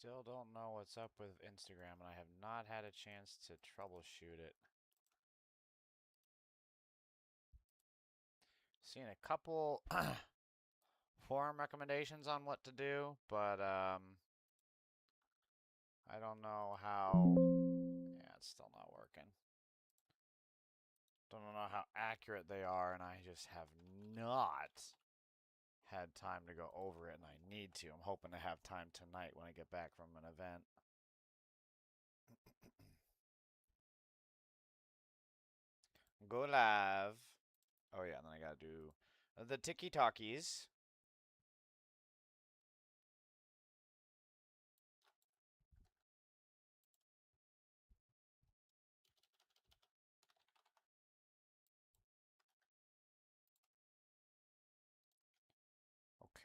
Still don't know what's up with Instagram, and I have not had a chance to troubleshoot it. Seen a couple forum recommendations on what to do, but I don't know how. Yeah, it's still not working. Don't know how accurate they are, and I just have not had time to go over it, and I need to. I'm hoping to have time tonight when I get back from an event. Go live. Oh yeah, and then I gotta do the Tiki Talkies.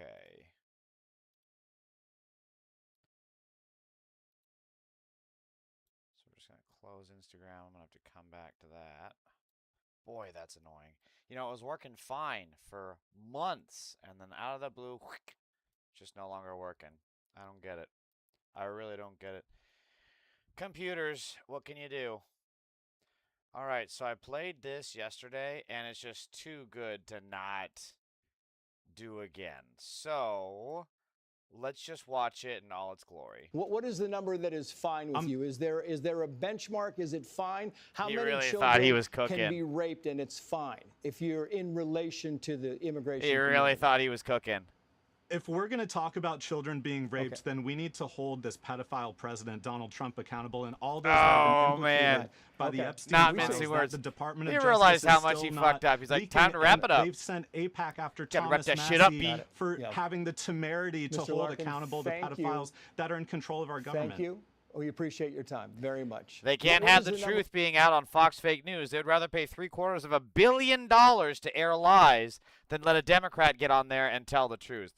Okay. So we're just gonna close Instagram. I'm gonna have to come back to that. Boy, that's annoying. You know, it was working fine for months, and then out of the blue, just no longer working. I don't get it. I really don't get it. Computers, what can you do? All right, so I played this yesterday, and it's just too good to not do again. So let's just watch it in all its glory. What is the number that is fine with you? Is there a benchmark? Is it fine? How He many really children thought he was can cooking. be raped and it's fine if you're in relation to the immigration He really community? thought he was cooking. If we're going to talk about children being raped, then we need to hold this pedophile president, Donald Trump, accountable, and all those that have been implicated by the Epstein Not files mincing that words. the Department of You Justice realize how is much still he not fucked up. He's like, leaking, time to wrap and it up. They've sent APAC after Gotta wrap Thomas that shit up, Massie B. for having the temerity to Mr. hold Larkin, accountable the thank you. pedophiles that are in control of our government. Thank you. We appreciate your time very much. They can't What have is the number- truth being out on Fox Fake News. They'd rather pay $750 million to air lies than let a Democrat get on there and tell the truth.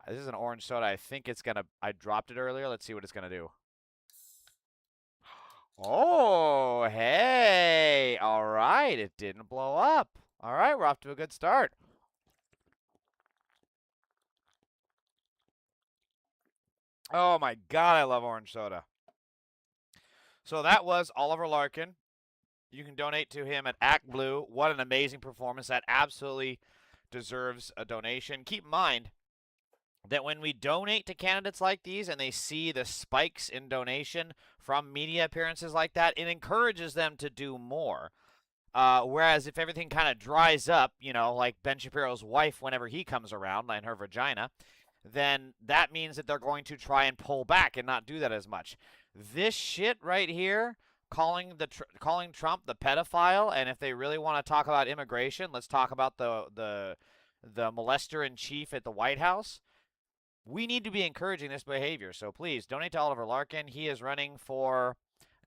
This is an orange soda. I think it's going to... I dropped it earlier. Let's see what it's going to do. Oh, hey. All right. It didn't blow up. All right. We're off to a good start. Oh, my God. I love orange soda. So that was Oliver Larkin. You can donate to him at Act Blue. What an amazing performance. That absolutely deserves a donation. Keep in mind that when we donate to candidates like these and they see the spikes in donation from media appearances like that, it encourages them to do more. Whereas if everything kind of dries up, you know, like Ben Shapiro's wife whenever he comes around and her vagina, then that means that they're going to try and pull back and not do that as much. This shit right here, calling Trump the pedophile, and if they really want to talk about immigration, let's talk about the molester in chief at the White House. We need to be encouraging this behavior. So please donate to Oliver Larkin. He is running for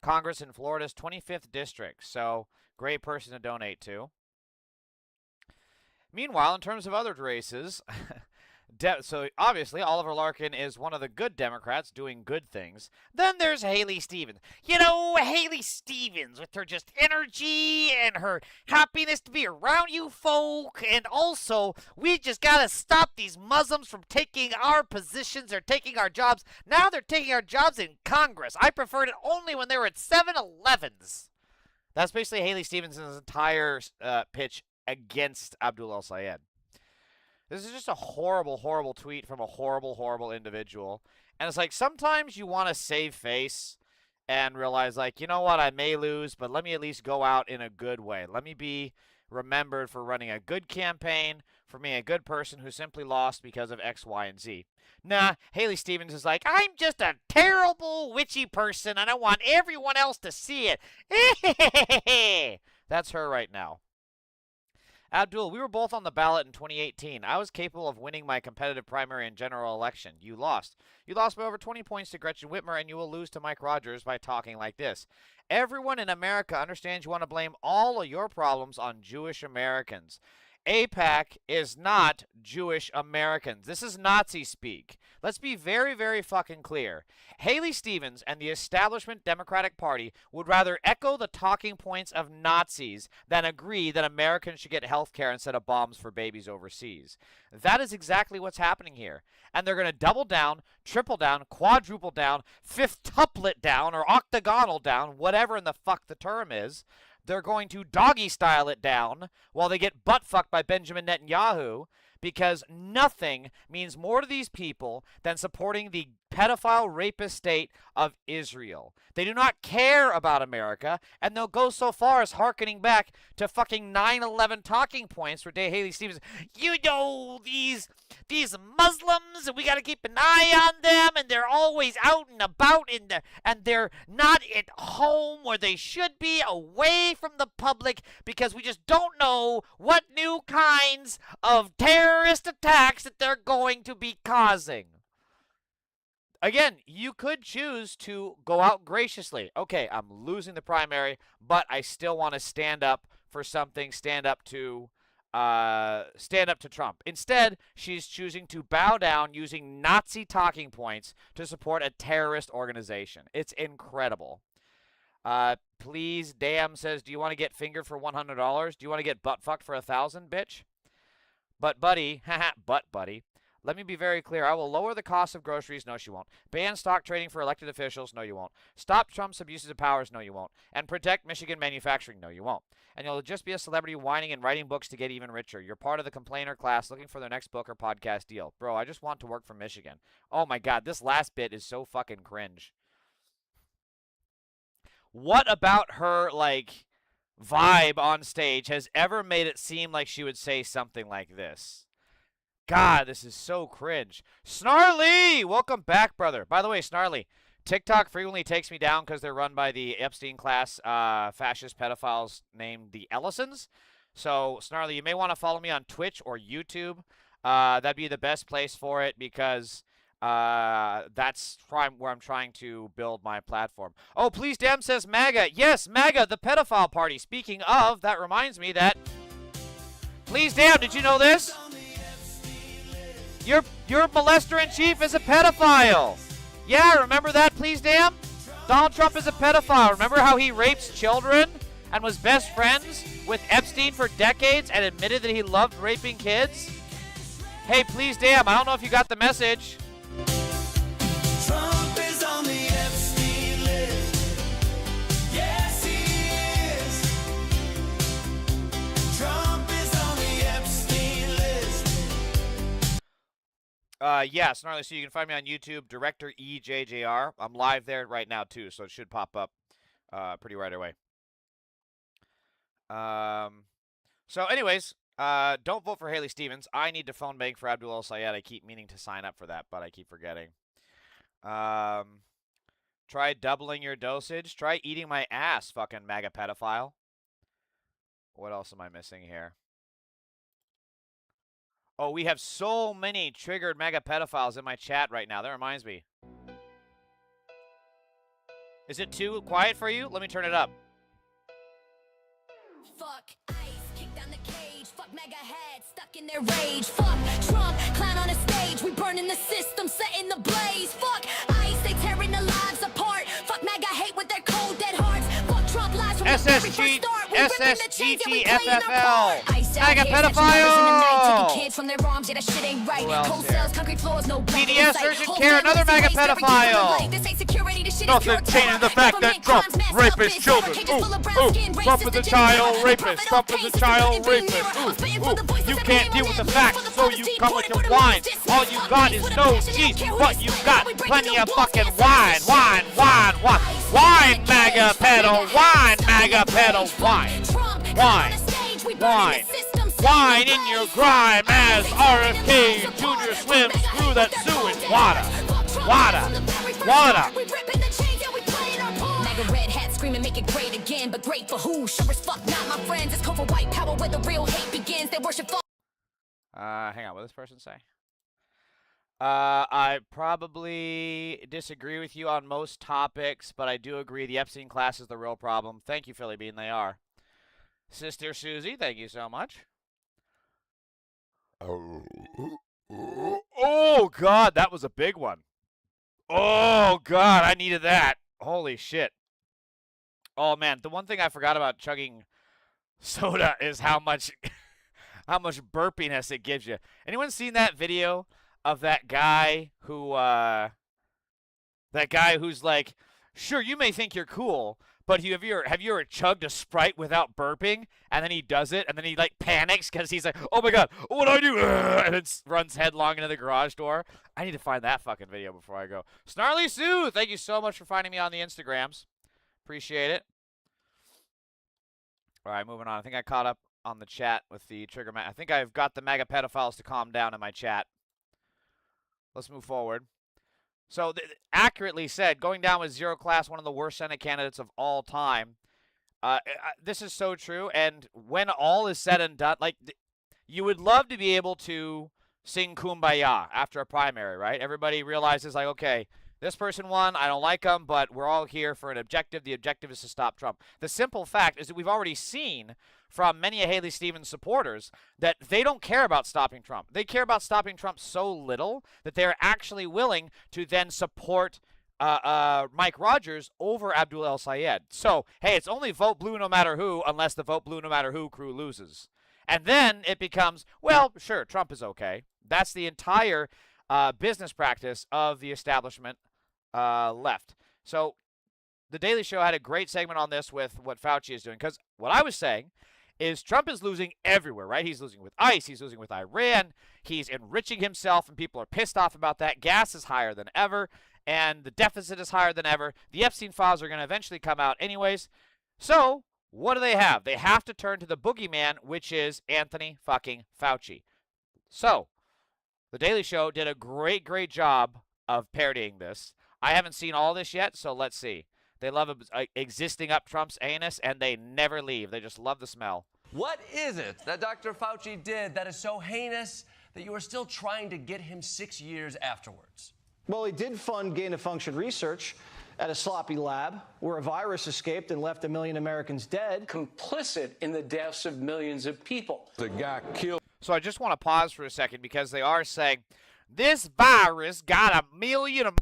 Congress in Florida's 25th district. So great person to donate to. Meanwhile, in terms of other races, so obviously Oliver Larkin is one of the good Democrats doing good things. Then there's Haley Stevens. You know, Haley Stevens with her just energy and her happiness to be around you folk. And also, we just got to stop these Muslims from taking our positions or taking our jobs. Now they're taking our jobs in Congress. I preferred it only when they were at 7-Elevens. That's basically Haley Stevens' entire pitch against Abdul El-Sayed. This is just a horrible, horrible tweet from a horrible, horrible individual. And it's like, sometimes you want to save face and realize, like, you know what, I may lose, but let me at least go out in a good way. Let me be remembered for running a good campaign, for being a good person who simply lost because of X, Y, and Z. Nah, Haley Stevens is like, I'm just a terrible, witchy person, and I want everyone else to see it. That's her right now. Abdul, we were both on the ballot in 2018. I was capable of winning my competitive primary and general election. You lost. You lost by over 20 points to Gretchen Whitmer, and you will lose to Mike Rogers by talking like this. Everyone in America understands you want to blame all of your problems on Jewish Americans. AIPAC is not Jewish Americans. This is Nazi speak. Let's be very, very fucking clear. Haley Stevens and the establishment Democratic Party would rather echo the talking points of Nazis than agree that Americans should get health care instead of bombs for babies overseas. That is exactly what's happening here. And they're going to double down, triple down, quadruple down, fifth-tuplet down, or octagonal down, whatever in the fuck the term is. They're going to doggy style it down while they get butt fucked by Benjamin Netanyahu, because nothing means more to these people than supporting the pedophile rapist state of Israel. They do not care about America, and they'll go so far as hearkening back to fucking 9/11 talking points where Haley Stevens, you know, these Muslims, and we got to keep an eye on them, and they're always out and about and they're not at home where they should be, away from the public, because we just don't know what new kinds of terrorist attacks that they're going to be causing. Again, you could choose to go out graciously. Okay, I'm losing the primary, but I still want to stand up for something, stand up to Trump. Instead, she's choosing to bow down using Nazi talking points to support a terrorist organization. It's incredible. Please, Damn says, do you want to get fingered for $100? Do you want to get butt fucked for 1,000, bitch? But buddy, haha, butt buddy. Let me be very clear. I will lower the cost of groceries. No, she won't. Ban stock trading for elected officials. No, you won't. Stop Trump's abuses of powers. No, you won't. And protect Michigan manufacturing. No, you won't. And you'll just be a celebrity whining and writing books to get even richer. You're part of the complainer class looking for their next book or podcast deal. Bro, I just want to work for Michigan. Oh my God, this last bit is so fucking cringe. What about her, like, vibe on stage has ever made it seem like she would say something like this? God, this is so cringe. Snarly! Welcome back, brother. By the way, Snarly, TikTok frequently takes me down because they're run by the Epstein class fascist pedophiles named the Ellisons. So, Snarly, you may want to follow me on Twitch or YouTube. That'd be the best place for it because that's where I'm trying to build my platform. Oh, Please Damn says MAGA. Yes, MAGA, the pedophile party. Speaking of, that reminds me that... Please Damn, did you know this? Your molester-in-chief is a pedophile. Yeah, remember that, Please Damn? Donald Trump is a pedophile. Remember how he rapes children and was best friends with Epstein for decades and admitted that he loved raping kids? Hey, Please Damn, I don't know if you got the message. Trump is on the Epstein list. Yes, he is. Trump is on the Epstein list. Yeah, Snarly, so you can find me on YouTube, Director EJJR. I'm live there right now, too, so it should pop up pretty right away. So anyways, don't vote for Haley Stevens. I need to phone bank for Abdul El-Sayed. I keep meaning to sign up for that, but I keep forgetting. Try doubling your dosage. Try eating my ass, fucking MAGA pedophile. What else am I missing here? Oh, we have so many triggered MAGA pedophiles in my chat right now. That reminds me. Is it too quiet for you? Let me turn it up. Fuck ICE, kick down the cage. Fuck MAGA heads, stuck in their rage. Fuck Trump, clown on a stage. We burning the system, setting the blaze. Fuck ICE, they tearing the lives apart. Fuck MAGA hate with their cold dead hearts. Fuck Trump lies from the very first start. We ripping the chains and we playing our part. ICE out MAGA here, snatching numbers in the night, pedophile. taking kids from their arms. Yeah, that shit ain't right. Who else Cold here? cells, concrete floors, no black TDS insight. urgent Whole care, another families MAGA erased, every given pedophile. light. This ain't security, this shit is Nothing pure changes terror. the fact that Government Trump crimes, mass rapist selfish, children. fabricated full of brown skin, Trump is racist a agenda. child Profit rapist. on Trump is pain, a child suspended being rapist. mirror. I'm spitting for the voices You of can't pain deal on with the that facts, land. For the so father's you deed, come put with it, your put it, wine. this All is you fuck got face is with a no passion, they don't cheese. care who What they you say. got? We breaking Plenty the of walls, fucking can't wine, stop wine, this shit. wine, wine. Ice, Wine, in the MAGA cage, pedal. MAGA Wine, heads, MAGA stuck in pedal. the Wine. rage. Trump, Wine. clown on a stage, we burning Wine. the system, setting Wine the in your blaze. grime as Ice, they tearing the RFK lives apart. Jr. Fuck swims MAGA through hate that with their sewage cold dead water. hearts. Fuck Trump Water. from the very first Water. start. We ripping the chains, yeah, we playing our part. MAGA red hat screaming, make it great again, but great for who? Sure as fuck, not my friends. It's code for white power where the real hate begins. They worship false. Hang on, what does this person say? I probably disagree with you on most topics, but I do agree the Epstein class is the real problem. Thank you, Philly Bean, they are. Sister Susie, thank you so much. Oh, God, that was a big one. Oh, God, I needed that. Holy shit. Oh, man, the one thing I forgot about chugging soda is how much burpiness it gives you. Anyone seen that video of that guy who's like, sure, you may think you're cool, but have you ever chugged a Sprite without burping? And then he does it, and then he like panics because he's like, oh my God, what do I do? And then runs headlong into the garage door. I need to find that fucking video before I go. Snarly Sue, thank you so much for finding me on the Instagrams. Appreciate it. All right, moving on. I think I caught up on the chat with the trigger. I think I've got the MAGA pedophiles to calm down in my chat. Let's move forward. So, accurately said, going down with zero class, one of the worst Senate candidates of all time. This is so true. And when all is said and done, like, you would love to be able to sing Kumbaya after a primary, right? Everybody realizes, like, okay, this person won, I don't like them, but we're all here for an objective. The objective is to stop Trump. The simple fact is that we've already seen from many of Haley Stevens supporters that they don't care about stopping Trump. They care about stopping Trump so little that they're actually willing to then support Mike Rogers over Abdul El Sayed. So, hey, it's only vote blue no matter who, unless the vote blue no matter who crew loses. And then it becomes, well, sure, Trump is okay. That's the entire business practice of the establishment left. So the Daily Show had a great segment on this with what Fauci is doing. Because what I was saying is Trump is losing everywhere, right? He's losing with ICE. He's losing with Iran. He's enriching himself, and people are pissed off about that. Gas is higher than ever, and the deficit is higher than ever. The Epstein files are going to eventually come out anyways. So what do they have? They have to turn to the boogeyman, which is Anthony fucking Fauci. So the Daily Show did a great, great job of parodying this. I haven't seen all this yet, so let's see. They love existing up Trump's anus, and they never leave. They just love the smell. What is it that Dr. Fauci did that is so heinous that you are still trying to get him 6 years afterwards? Well, he did fund gain-of-function research at a sloppy lab where a virus escaped and left 1 million Americans dead. Complicit in the deaths of millions of people. The guy killed. So I just want to pause for a second because they are saying, this virus got 1 million of...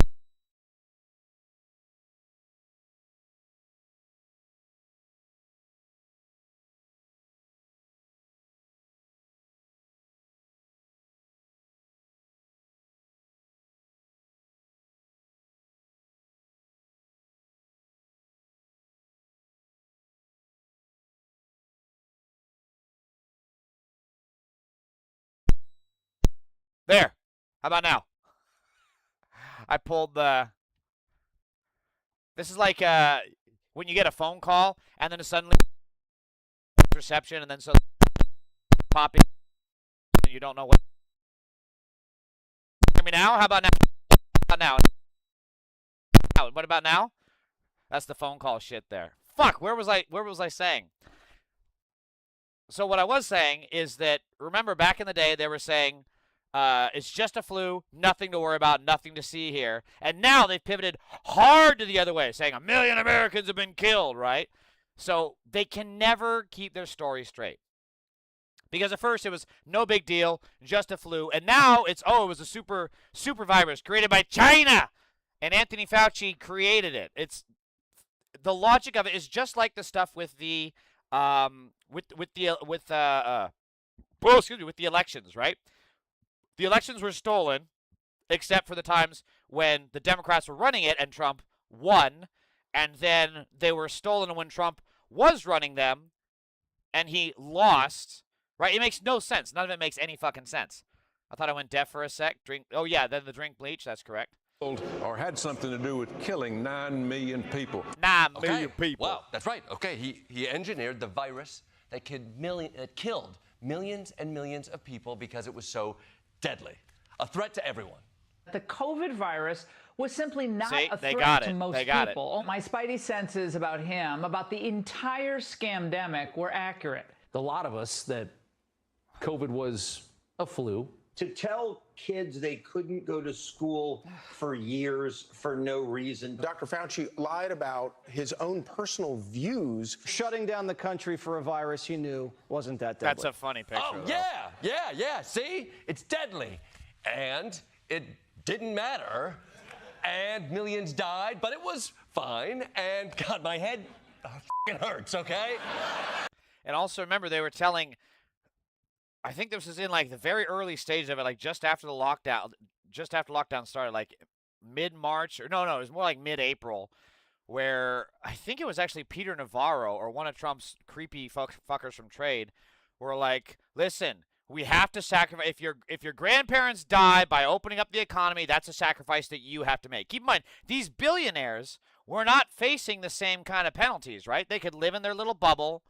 There. How about now? I pulled the... This is like when you get a phone call and then suddenly reception and then so popping and you don't know what... Hear me now? How about now? How about now? What about now? That's the phone call shit there. Fuck, where was I saying? So what I was saying is that, remember back in the day they were saying, it's just a flu, nothing to worry about, nothing to see here. And now they've pivoted hard to the other way, saying 1 million Americans have been killed, right? So they can never keep their story straight. Because at first it was no big deal, just a flu. And now it's, oh, it was a super virus created by China. And Anthony Fauci created it. It's the logic of it is just like the stuff with the with the elections, right? The elections were stolen, except for the times when the Democrats were running it and Trump won, and then they were stolen when Trump was running them and he lost, right? It makes no sense. None of it makes any fucking sense. I thought I went deaf for a sec. Oh, yeah, then the drink bleach. That's correct. Or had something to do with killing 9 million people. 9 million people. Wow, that's right. Okay, he engineered the virus that killed millions and millions of people because it was so deadly. A threat to everyone. The COVID virus was simply not a they threat got to it. most They got people. My spidey senses about him, about the entire scamdemic, were accurate. A lot of us that COVID was a flu. To tell kids they couldn't go to school for years for no reason. Dr. Fauci lied about his own personal views. Shutting down the country for a virus he knew wasn't that deadly. That's a funny picture. Oh, yeah. See? It's deadly. And it didn't matter. And millions died, but it was fine. And God, my head f***ing hurts, okay? And also remember, they were telling, I think this was in like the very early stage of it, like just after lockdown started, like mid-March, or no, it was more like mid-April, where I think it was actually Peter Navarro or one of Trump's creepy fuckers from trade were like, listen, we have to sacrifice. If your grandparents die by opening up the economy, that's a sacrifice that you have to make. Keep in mind, these billionaires were not facing the same kind of penalties, right? They could live in their little bubble.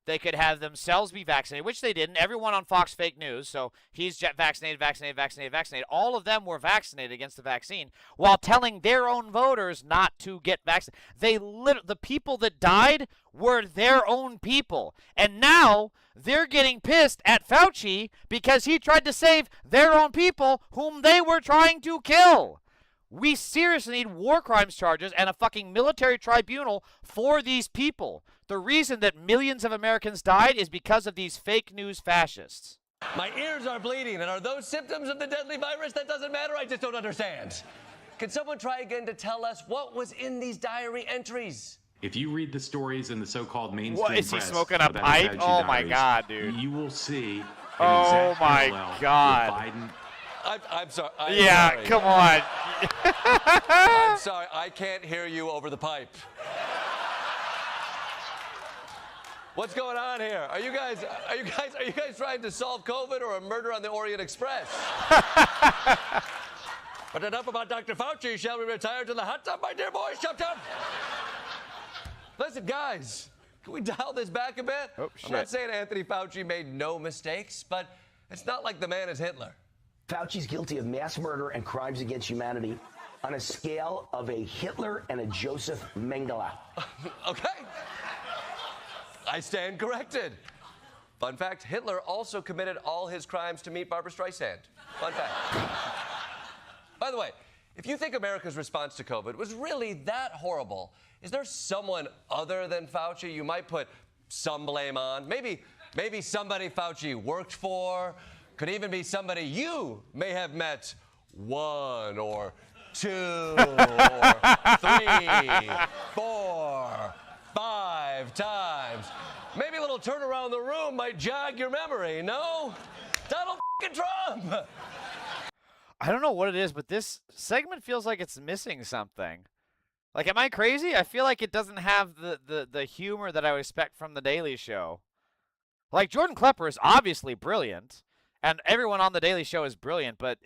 They could have themselves be vaccinated, which they didn't. Everyone on Fox fake news, so he's vaccinated. All of them were vaccinated against the vaccine while telling their own voters not to get vaccinated. The people that died were their own people. And now they're getting pissed at Fauci because he tried to save their own people whom they were trying to kill. We seriously need war crimes charges and a fucking military tribunal for these people. The reason that millions of Americans died is because of these fake news fascists. My ears are bleeding, and are those symptoms of the deadly virus? That doesn't matter, I just don't understand. Can someone try again to tell us what was in these diary entries? If you read the stories in the so-called mainstream What, is he press smoking a about pipe? Fauci Oh my diaries, God, dude. You will see an Oh exact my parallel God. with Biden. I'm sorry. Yeah, come on. I'm sorry, I can't hear you over the pipe. What's going on here? Are you guys trying to solve COVID or a murder on the Orient Express? But enough about Dr. Fauci. Shall we retire to the hot tub, my dear boys? Chop chop. Listen, guys, can we dial this back a bit? Oh, I'm not shit. saying Anthony Fauci made no mistakes, but it's not like the man is Hitler. Fauci's guilty of mass murder and crimes against humanity on a scale of a Hitler and a Joseph Mengele. Okay. I stand corrected. Fun fact, Hitler also committed all his crimes to meet Barbra Streisand. Fun fact. By the way, if you think America's response to COVID was really that horrible, is there someone other than Fauci you might put some blame on? Maybe somebody Fauci worked for. Could even be somebody you may have met 1 or 2 or 3, 4, 5 times. Maybe a little turn around the room might jog your memory, no? Donald f***ing Trump! I don't know what it is, but this segment feels like it's missing something. Like, am I crazy? I feel like it doesn't have the humor that I would expect from The Daily Show. Like, Jordan Klepper is obviously brilliant, and everyone on The Daily Show is brilliant, but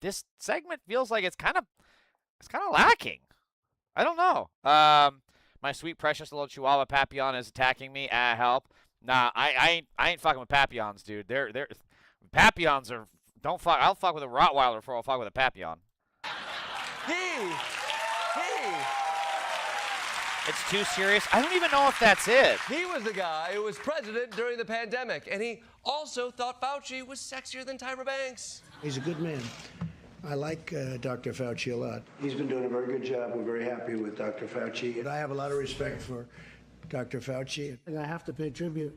this segment feels like it's kind of lacking. I don't know. My sweet, precious little Chihuahua Papillon is attacking me. Help. Nah, I ain't fucking with Papillons, dude. They're Papillons are, don't fuck. I'll fuck with a Rottweiler before I'll fuck with a Papillon. It's too serious. I don't even know if that's it. He was the guy who was president during the pandemic, and he also thought Fauci was sexier than Tyra Banks. He's a good man. I like Dr. Fauci a lot. He's been doing a very good job. We're very happy with Dr. Fauci. And I have a lot of respect for Dr. Fauci. And I have to pay tribute.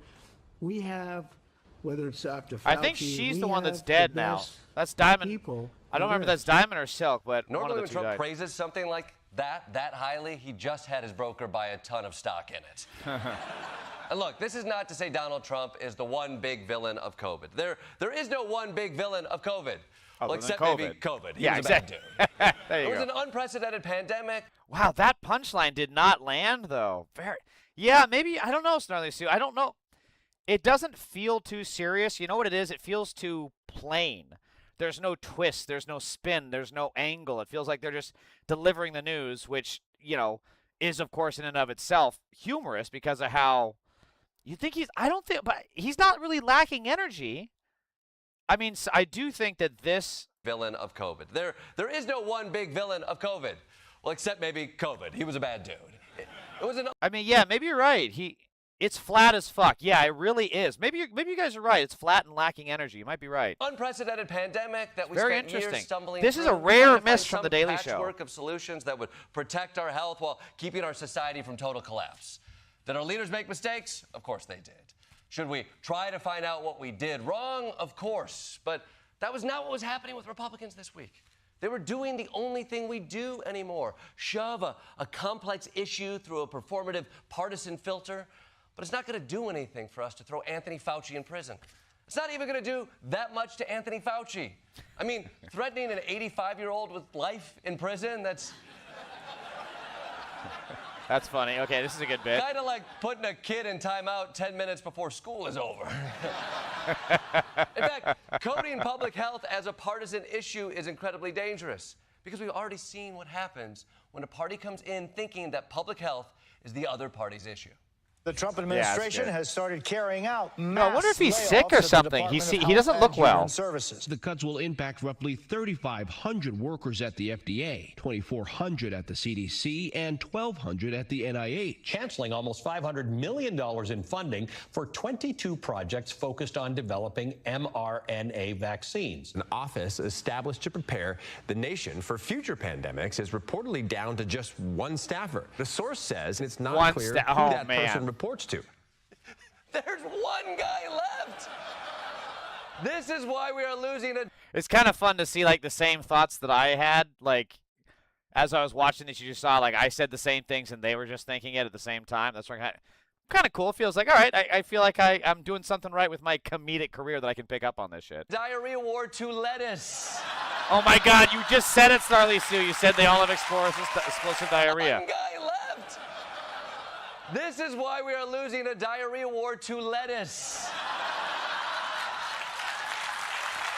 We have, whether it's Dr. Fauci, I think she's the one that's dead now. That's Diamond. People I don't remember if that's Diamond or Silk, but Normally one when of the two Trump died. praises something like that highly, he just had his broker buy a ton of stock in it. And look, this is not to say Donald Trump is the one big villain of COVID. There is no one big villain of COVID. Well, except maybe COVID. He was a bad dude. There you It was go. an unprecedented pandemic. Wow, that punchline did not land, though. Yeah, maybe, I don't know, Snarly Sue. I don't know. It doesn't feel too serious. You know what it is? It feels too plain. There's no twist. There's no spin. There's no angle. It feels like they're just delivering the news, which, you know, is, of course, in and of itself humorous because of how you think but he's not really lacking energy. I mean, I do think that this Villain of COVID. There is no one big villain of COVID. Well, except maybe COVID. He was a bad dude. It was an I mean, yeah, maybe you're right. It's flat as fuck. Yeah, it really is. Maybe you guys are right. It's flat and lacking energy. You might be right. Unprecedented pandemic that we Very spent years interesting. stumbling This through. is a trying rare to miss find from some The Daily Show. patchwork of solutions that would protect our health while keeping our society from total collapse. Did our leaders make mistakes? Of course they did. Should we try to find out what we did wrong? Of course. But that was not what was happening with Republicans this week. They were doing the only thing we do anymore, shove a complex issue through a performative partisan filter. But it's not going to do anything for us to throw Anthony Fauci in prison. It's not even going to do that much to Anthony Fauci. I mean, threatening an 85-year-old with life in prison, that's funny. Okay, this is a good bit. kind of like putting a kid in timeout 10 minutes before school is over. In fact, coding public health as a partisan issue is incredibly dangerous because we've already seen what happens when a party comes in thinking that public health is the other party's issue. The Trump administration has started carrying out mass I wonder if he's sick layoffs or at the something. Department of He Health doesn't and look well. Human Services. The cuts will impact roughly 3,500 workers at the FDA, 2,400 at the CDC, and 1,200 at the NIH. Canceling almost $500 million in funding for 22 projects focused on developing mRNA vaccines. An office established to prepare the nation for future pandemics is reportedly down to just one staffer. The source says it's not clear who that person reports to. There's one guy left. This is why we are losing a... It's kind of fun to see, like, the same thoughts that I had. Like, as I was watching this, you just saw, like, I said the same things and they were just thinking it at the same time. That's kind of cool. It feels like, all right, I feel like I'm doing something right with my comedic career that I can pick up on this shit. Diarrhea ward to lettuce. Oh, my God, you just said it, Starly Sue. You said they all have explosive diarrhea. One guy left. This is why we are losing a diarrhea war to lettuce.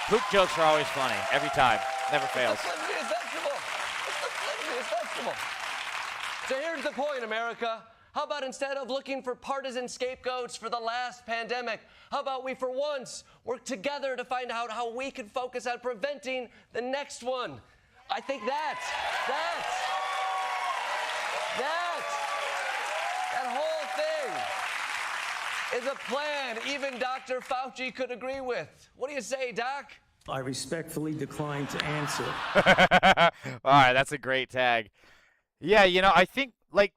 Poop jokes are always funny, every time. Never fails. It's the flimsiest vegetable. It's the flimsiest vegetable. So here's the point, America. How about instead of looking for partisan scapegoats for the last pandemic, how about we for once work together to find out how we can focus on preventing the next one? I think that whole thing is a plan even Dr. Fauci could agree with. What do you say, Doc? I respectfully decline to answer. All right, that's a great tag. Yeah, I think, like,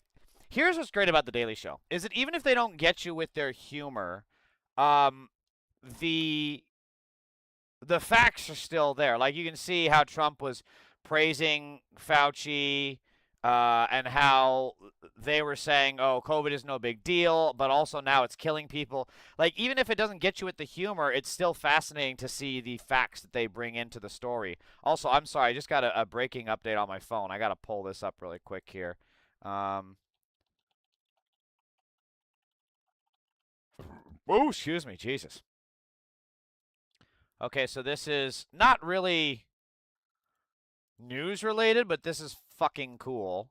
here's what's great about The Daily Show, is that even if they don't get you with their humor, the facts are still there. Like, you can see how Trump was praising Fauci, and how they were saying, oh, COVID is no big deal, but also now it's killing people. Like, even if it doesn't get you with the humor, it's still fascinating to see the facts that they bring into the story. Also, I'm sorry, I just got a breaking update on my phone. I got to pull this up really quick here. Oh, excuse me, Jesus. Okay, so this is not really news related, but this is fucking cool.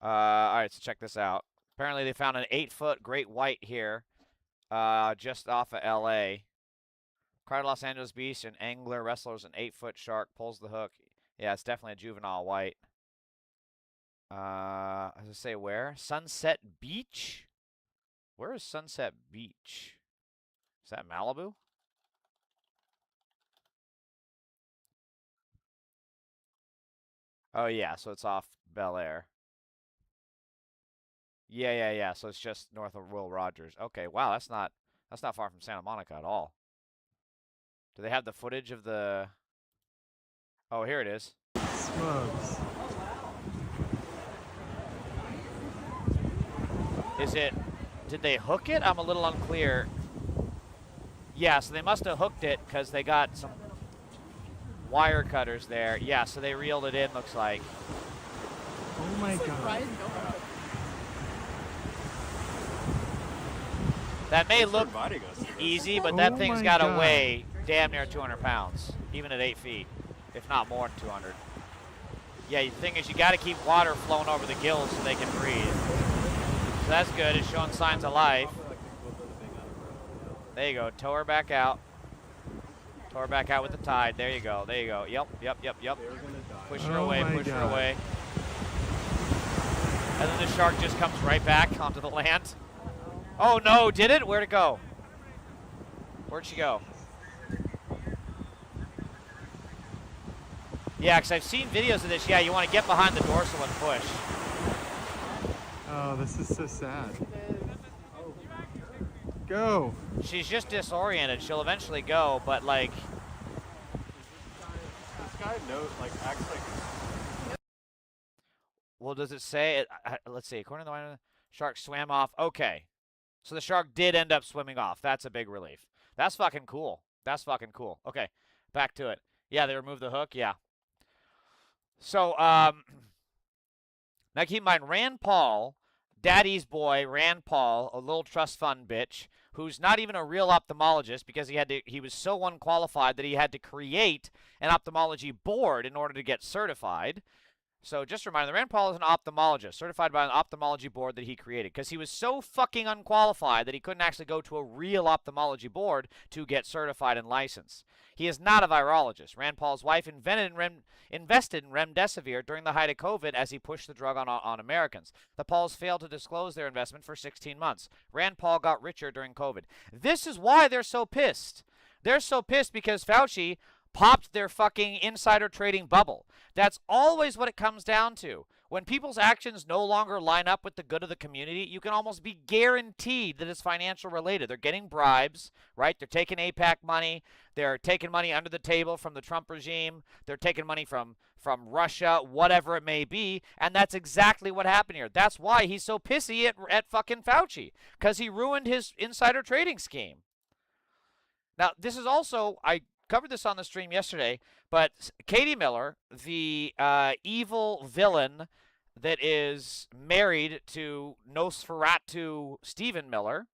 All right, so check this out. Apparently they found an 8-foot great white here, just off of L.A. Cried Los Angeles Beach, an angler wrestles an 8-foot shark, pulls the hook. Yeah, it's definitely a juvenile white. I was gonna say where? Sunset Beach? Where is Sunset Beach? Is that Malibu? Oh, yeah, so it's off Bel Air. Yeah. So it's just north of Will Rogers. Okay, wow, that's not far from Santa Monica at all. Do they have the footage of the... Oh, here it is. Smokes. Is it... Did they hook it? I'm a little unclear. Yeah, so they must have hooked it because they got some wire cutters there. Yeah, so they reeled it in, looks like. Oh my God. That may look easy, but that thing's got to weigh damn near 200 pounds, even at 8 feet, if not more than 200. Yeah, the thing is you got to keep water flowing over the gills so they can breathe. So that's good. It's showing signs of life. There you go. Tow her back out. Tow her back out with the tide. There you go. There you go. Yep. Push her away. Push her away. And then the shark just comes right back onto the land. Oh, no, did it? Where'd it go? Where'd she go? Yeah, because I've seen videos of this. Yeah, you want to get behind the dorsal and push. Oh, this is so sad. Go. She's just disoriented. She'll eventually go, but like... This guy acts like... Well, does it say... let's see. According to the shark swam off. Okay. So the shark did end up swimming off. That's a big relief. That's fucking cool. That's fucking cool. Okay, back to it. Yeah, they removed the hook. Yeah. So, now keep in mind, Rand Paul, Daddy's boy, Rand Paul, a little trust fund bitch, who's not even a real ophthalmologist because he was so unqualified that he had to create an ophthalmology board in order to get certified. So just a reminder, Rand Paul is an ophthalmologist, certified by an ophthalmology board that he created, because he was so fucking unqualified that he couldn't actually go to a real ophthalmology board to get certified and licensed. He is not a virologist. Rand Paul's wife invested in remdesivir during the height of COVID as he pushed the drug on Americans. The Pauls failed to disclose their investment for 16 months. Rand Paul got richer during COVID. This is why they're so pissed. They're so pissed because Fauci popped their fucking insider trading bubble. That's always what it comes down to. When people's actions no longer line up with the good of the community, you can almost be guaranteed that it's financial related. They're getting bribes, right? They're taking APAC money. They're taking money under the table from the Trump regime. They're taking money from Russia, whatever it may be. And that's exactly what happened here. That's why he's so pissy at fucking Fauci, because he ruined his insider trading scheme. Now, this is also, I covered this on the stream yesterday, but Katie Miller, the evil villain that is married to Nosferatu Stephen Miller,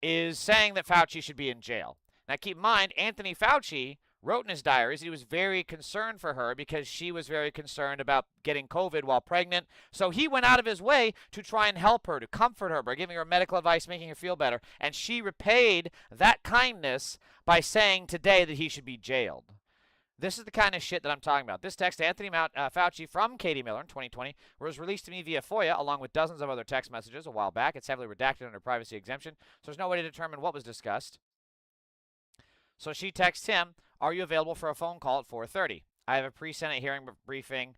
is saying that Fauci should be in jail. Now, keep in mind, Anthony Fauci wrote in his diaries he was very concerned for her because she was very concerned about getting COVID while pregnant. So he went out of his way to try and help her, to comfort her by giving her medical advice, making her feel better. And she repaid that kindness by saying today that he should be jailed. This is the kind of shit that I'm talking about. This text to Anthony Fauci from Katie Miller in 2020 was released to me via FOIA along with dozens of other text messages a while back. It's heavily redacted under privacy exemption, so there's no way to determine what was discussed. So she texts him, "Are you available for a phone call at 4:30? I have a pre-Senate hearing briefing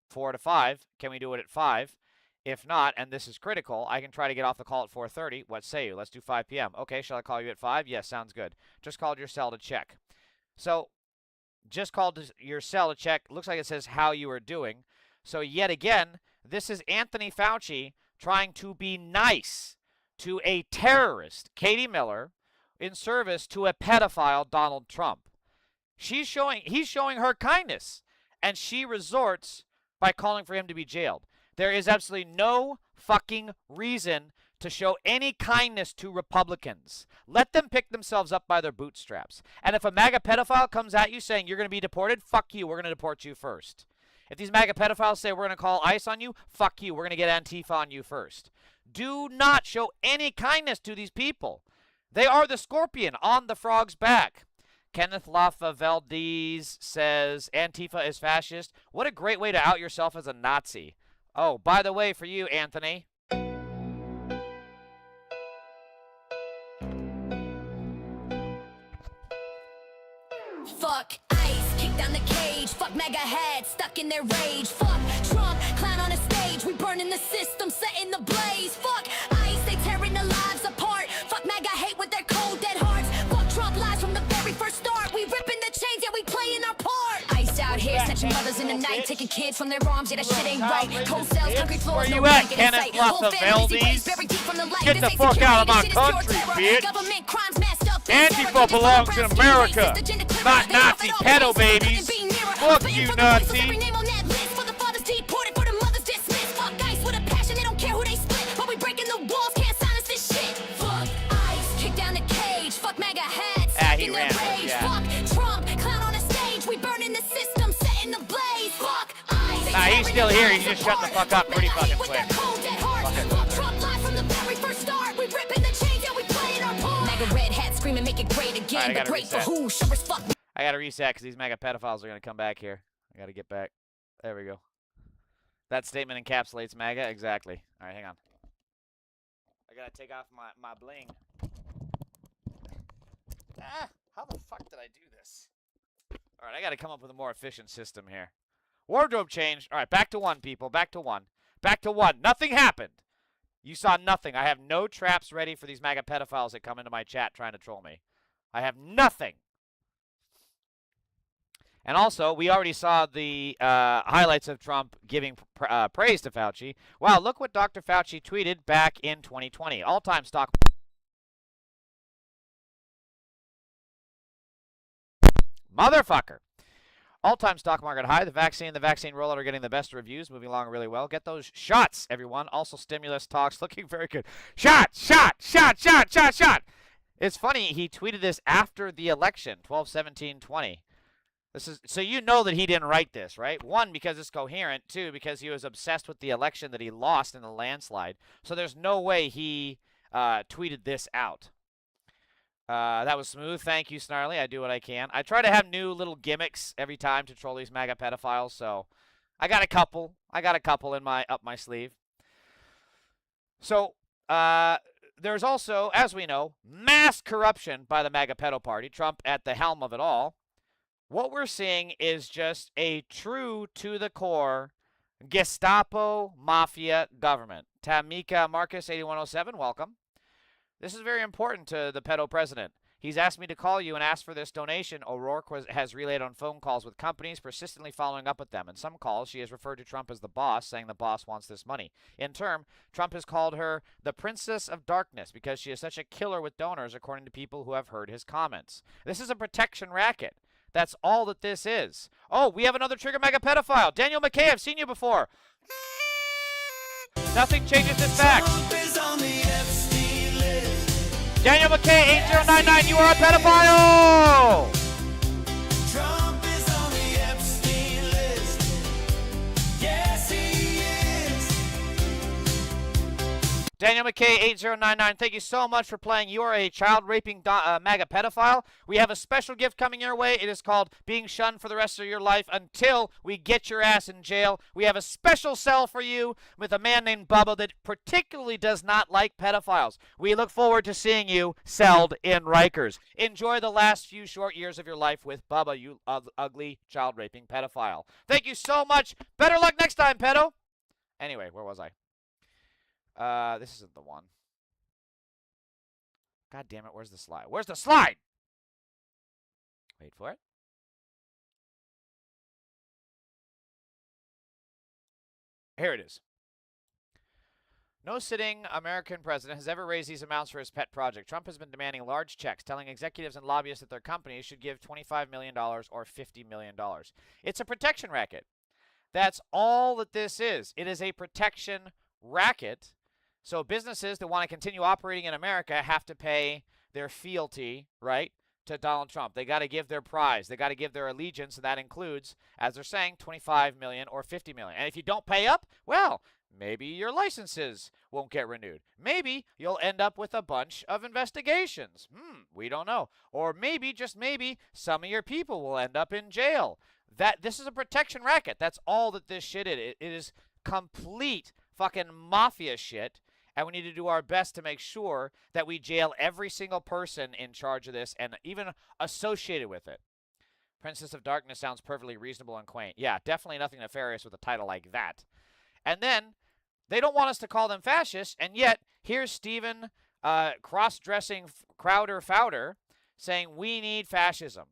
4 to 5. Can we do it at 5? If not, and this is critical, I can try to get off the call at 4:30. What say you? Let's do 5 p.m. Okay, shall I call you at 5? Yes, sounds good. Just called your cell to check." So just called your cell to check. Looks like it says how you are doing. So yet again, this is Anthony Fauci trying to be nice to a terrorist, Katie Miller, in service to a pedophile, Donald Trump. He's showing her kindness, and she resorts by calling for him to be jailed. There is absolutely no fucking reason to show any kindness to Republicans. Let them pick themselves up by their bootstraps. And if a MAGA pedophile comes at you saying you're going to be deported, fuck you, we're going to deport you first. If these MAGA pedophiles say we're going to call ICE on you, fuck you, we're going to get Antifa on you first. Do not show any kindness to these people. They are the scorpion on the frog's back. Kenneth Laffa Valdez says Antifa is fascist. What a great way to out yourself as a Nazi. Oh, by the way, for you, Anthony. Fuck ICE, kick down the cage. Fuck MAGA heads, stuck in their rage. Fuck Trump, clown on a stage. We burning the system, setting the blaze. Fuck ICE, they tearing the lives apart. Fuck MAGA hate with their cold dead hearts. Fuck Trump lies from the very first start. We ripping the chains, yeah, we playing our part. ICE out here, snatching mothers in the night, taking kids from their arms, yeah, that shit ain't right. Cold cells, concrete floors, no blanket in sight. Whole families erased, buried deep from the light. Get the fuck out of my country, bitch. Government crimes masked up. Antifa belongs in America, not Nazi pedo babies. Fuck you, Nazi. Ah, he ran. Yeah. Trump, clown on a stage. We burning the system, setting the blaze. Fuck ICE. Nah, he's still here. He's just shutting the fuck up pretty fucking quick. Trump lies from the very first start. We ripping the chains, yeah, we playing our part. MAGA red hat screaming, make it great again. But great for who? Sure as fuck. I gotta reset because these MAGA pedophiles are gonna come back here. I gotta get back. There we go. That statement encapsulates MAGA exactly. All right, hang on. I gotta take off my bling. How the fuck did I do this? All right, I gotta come up with a more efficient system here. Wardrobe change. All right, back to 1, people. Back to 1. Back to 1. Nothing happened. You saw nothing. I have no traps ready for these MAGA pedophiles that come into my chat trying to troll me. I have nothing. And also, we already saw the highlights of Trump giving praise to Fauci. Wow, look what Dr. Fauci tweeted back in 2020. All-time stock. Motherfucker. All-time stock market high. The vaccine rollout are getting the best reviews, moving along really well. Get those shots, everyone. Also, stimulus talks looking very good. Shot. It's funny, he tweeted this after the election, 12/17/20. This is so you know that he didn't write this, right? 1, because it's coherent. 2, because he was obsessed with the election that he lost in the landslide. So there's no way he tweeted this out. That was smooth. Thank you, Snarly. I do what I can. I try to have new little gimmicks every time to troll these MAGA pedophiles, so I got a couple. In up my sleeve. So, there's also, as we know, mass corruption by the MAGA pedo party, Trump at the helm of it all. What we're seeing is just a true to the core Gestapo mafia government. Tamika Marcus 8107, welcome. This is very important to the pedo president. He's asked me to call you and ask for this donation. O'Rourke has relayed on phone calls with companies, persistently following up with them. In some calls, she has referred to Trump as the boss, saying the boss wants this money. In turn, Trump has called her the Princess of Darkness because she is such a killer with donors, according to people who have heard his comments. This is a protection racket. That's all that this is. Oh, we have another Trigger MAGA pedophile. Daniel McKay, I've seen you before. Nothing changes this fact. Daniel McKay, 8099, you are a pedophile! Trump is on the Epstein list. Yes, he is. Daniel McKay, 8099, thank you so much for playing. You are a child-raping MAGA pedophile. We have a special gift coming your way. It is called Being Shunned for the Rest of Your Life Until We Get Your Ass in Jail. We have a special cell for you with a man named Bubba that particularly does not like pedophiles. We look forward to seeing you celled in Rikers. Enjoy the last few short years of your life with Bubba, you ugly child-raping pedophile. Thank you so much. Better luck next time, pedo. Anyway, where was I? This isn't the one. God damn it, where's the slide? Where's the slide? Wait for it. Here it is. No sitting American president has ever raised these amounts for his pet project. Trump has been demanding large checks, telling executives and lobbyists that their companies should give $25 million or $50 million. It's a protection racket. That's all that this is. It is a protection racket. So businesses that want to continue operating in America have to pay their fealty, right, to Donald Trump. They got to give their prize. They got to give their allegiance, and that includes, as they're saying, $25 million or $50 million. And if you don't pay up, well, maybe your licenses won't get renewed. Maybe you'll end up with a bunch of investigations. We don't know. Or maybe, just maybe, some of your people will end up in jail. This is a protection racket. That's all that this shit is. It is complete fucking mafia shit. And we need to do our best to make sure that we jail every single person in charge of this and even associated with it. Princess of Darkness sounds perfectly reasonable and quaint. Yeah, definitely nothing nefarious with a title like that. And then they don't want us to call them fascists, and yet here's Stephen cross-dressing Crowder saying we need fascism,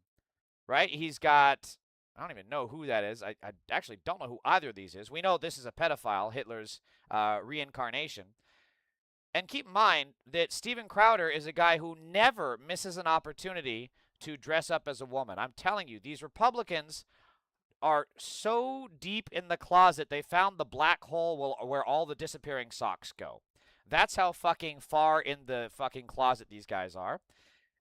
right? He's got, I don't even know who that is. I actually don't know who either of these is. We know this is a pedophile, Hitler's reincarnation. And keep in mind that Steven Crowder is a guy who never misses an opportunity to dress up as a woman. I'm telling you, these Republicans are so deep in the closet, they found the black hole where all the disappearing socks go. That's how fucking far in the fucking closet these guys are.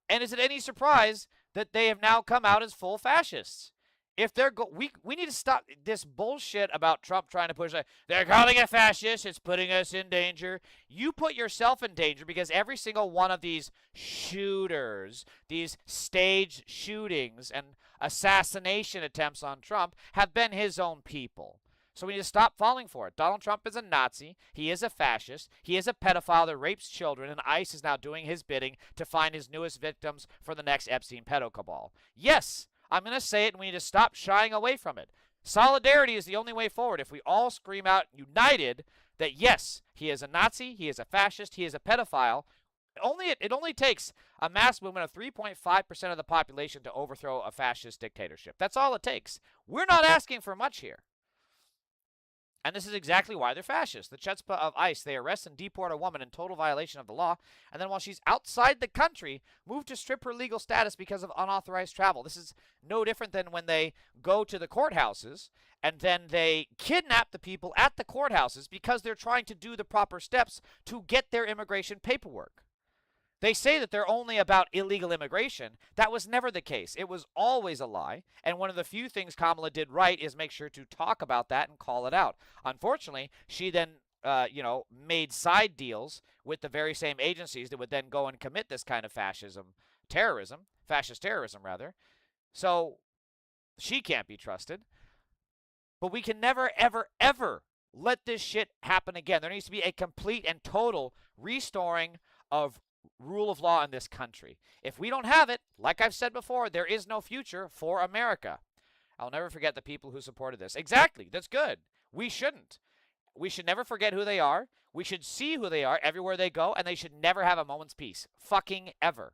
And is it any surprise that they have now come out as full fascists? If they're we need to stop this bullshit about Trump trying to push it. They're calling it fascist. It's putting us in danger. You put yourself in danger because every single one of these shooters, these staged shootings and assassination attempts on Trump have been his own people. So we need to stop falling for it. Donald Trump is a Nazi. He is a fascist. He is a pedophile that rapes children, and ICE is now doing his bidding to find his newest victims for the next Epstein pedo cabal. Yes, I'm going to say it, and we need to stop shying away from it. Solidarity is the only way forward. If we all scream out united that, yes, he is a Nazi, he is a fascist, he is a pedophile, it only takes a mass movement of 3.5% of the population to overthrow a fascist dictatorship. That's all it takes. We're not asking for much here. And this is exactly why they're fascists. The chutzpah of ICE, they arrest and deport a woman in total violation of the law, and then while she's outside the country, move to strip her legal status because of unauthorized travel. This is no different than when they go to the courthouses and then they kidnap the people at the courthouses because they're trying to do the proper steps to get their immigration paperwork. They say that they're only about illegal immigration. That was never the case. It was always a lie. And one of the few things Kamala did right is make sure to talk about that and call it out. Unfortunately, she then, made side deals with the very same agencies that would then go and commit this kind of fascist terrorism, rather. So she can't be trusted. But we can never, ever, ever let this shit happen again. There needs to be a complete and total restoring of rule of law in this country. If we don't have it, like I've said before, there is no future for America. I'll never forget the people who supported this. Exactly. That's good. We shouldn't. We should never forget who they are. We should see who they are everywhere they go, and they should never have a moment's peace. Fucking ever.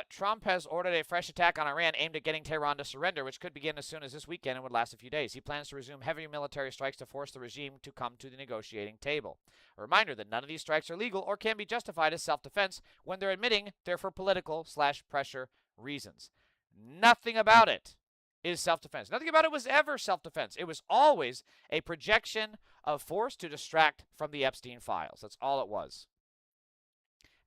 Trump has ordered a fresh attack on Iran aimed at getting Tehran to surrender, which could begin as soon as this weekend and would last a few days. He plans to resume heavy military strikes to force the regime to come to the negotiating table. A reminder that none of these strikes are legal or can be justified as self-defense when they're admitting they're for political/pressure reasons. Nothing about it is self-defense. Nothing about it was ever self-defense. It was always a projection of force to distract from the Epstein files. That's all it was.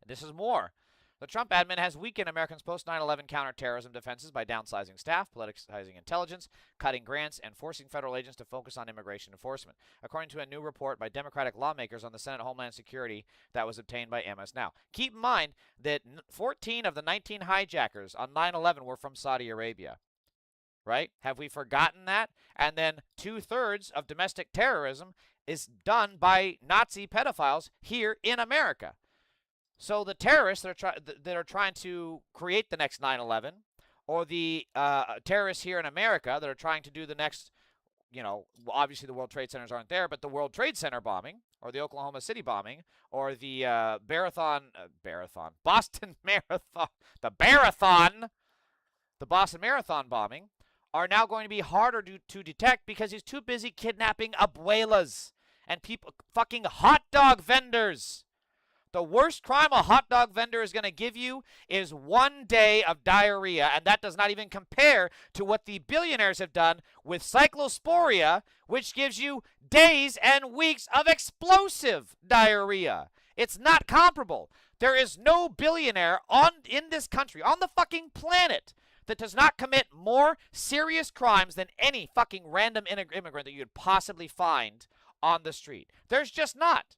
And this is more. The Trump admin has weakened Americans' post-9/11 counterterrorism defenses by downsizing staff, politicizing intelligence, cutting grants, and forcing federal agents to focus on immigration enforcement, according to a new report by Democratic lawmakers on the Senate Homeland Security that was obtained by MS Now. Keep in mind that 14 of the 19 hijackers on 9/11 were from Saudi Arabia. Right? Have we forgotten that? And then 2/3 of domestic terrorism is done by Nazi pedophiles here in America. So the terrorists that are trying to create the next 9/11, or the terrorists here in America that are trying to do the next, obviously the World Trade Centers aren't there, but the World Trade Center bombing, or the Oklahoma City bombing, or the Boston Marathon, the Boston Marathon bombing, are now going to be harder to detect because he's too busy kidnapping abuelas and people, fucking hot dog vendors. The worst crime a hot dog vendor is going to give you is 1 day of diarrhea, and that does not even compare to what the billionaires have done with cyclosporia, which gives you days and weeks of explosive diarrhea. It's not comparable. There is no billionaire in this country, on the fucking planet, that does not commit more serious crimes than any fucking random immigrant that you could possibly find on the street. There's just not.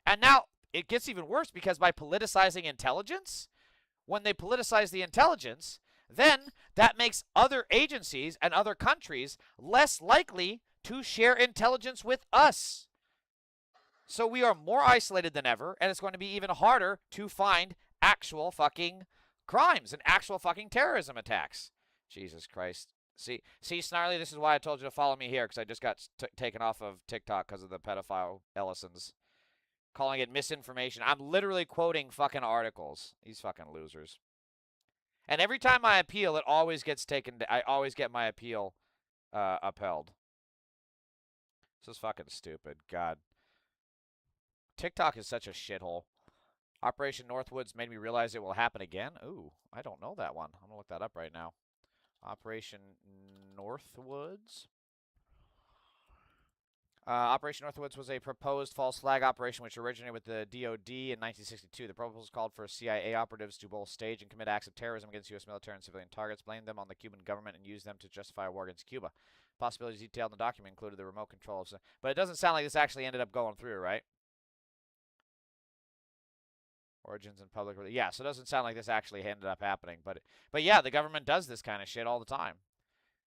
And now it gets even worse because by politicizing intelligence, when they politicize the intelligence, then that makes other agencies and other countries less likely to share intelligence with us. So we are more isolated than ever, and it's going to be even harder to find actual fucking crimes and actual fucking terrorism attacks. Jesus Christ. See, Snarly, this is why I told you to follow me here, because I just got taken off of TikTok because of the pedophile Ellisons. Calling it misinformation. I'm literally quoting fucking articles. These fucking losers. And every time I appeal, it always gets taken. I always get my appeal upheld. This is fucking stupid. God. TikTok is such a shithole. Operation Northwoods made me realize it will happen again. Ooh, I don't know that one. I'm going to look that up right now. Operation Northwoods. Operation Northwoods was a proposed false flag operation which originated with the DoD in 1962. The proposal called for CIA operatives to both stage and commit acts of terrorism against U.S. military and civilian targets, blame them on the Cuban government, and use them to justify a war against Cuba. Possibilities detailed in the document included the remote control of... But it doesn't sound like this actually ended up going through, right? Origins and public... Yeah, so it doesn't sound like this actually ended up happening. But yeah, the government does this kind of shit all the time.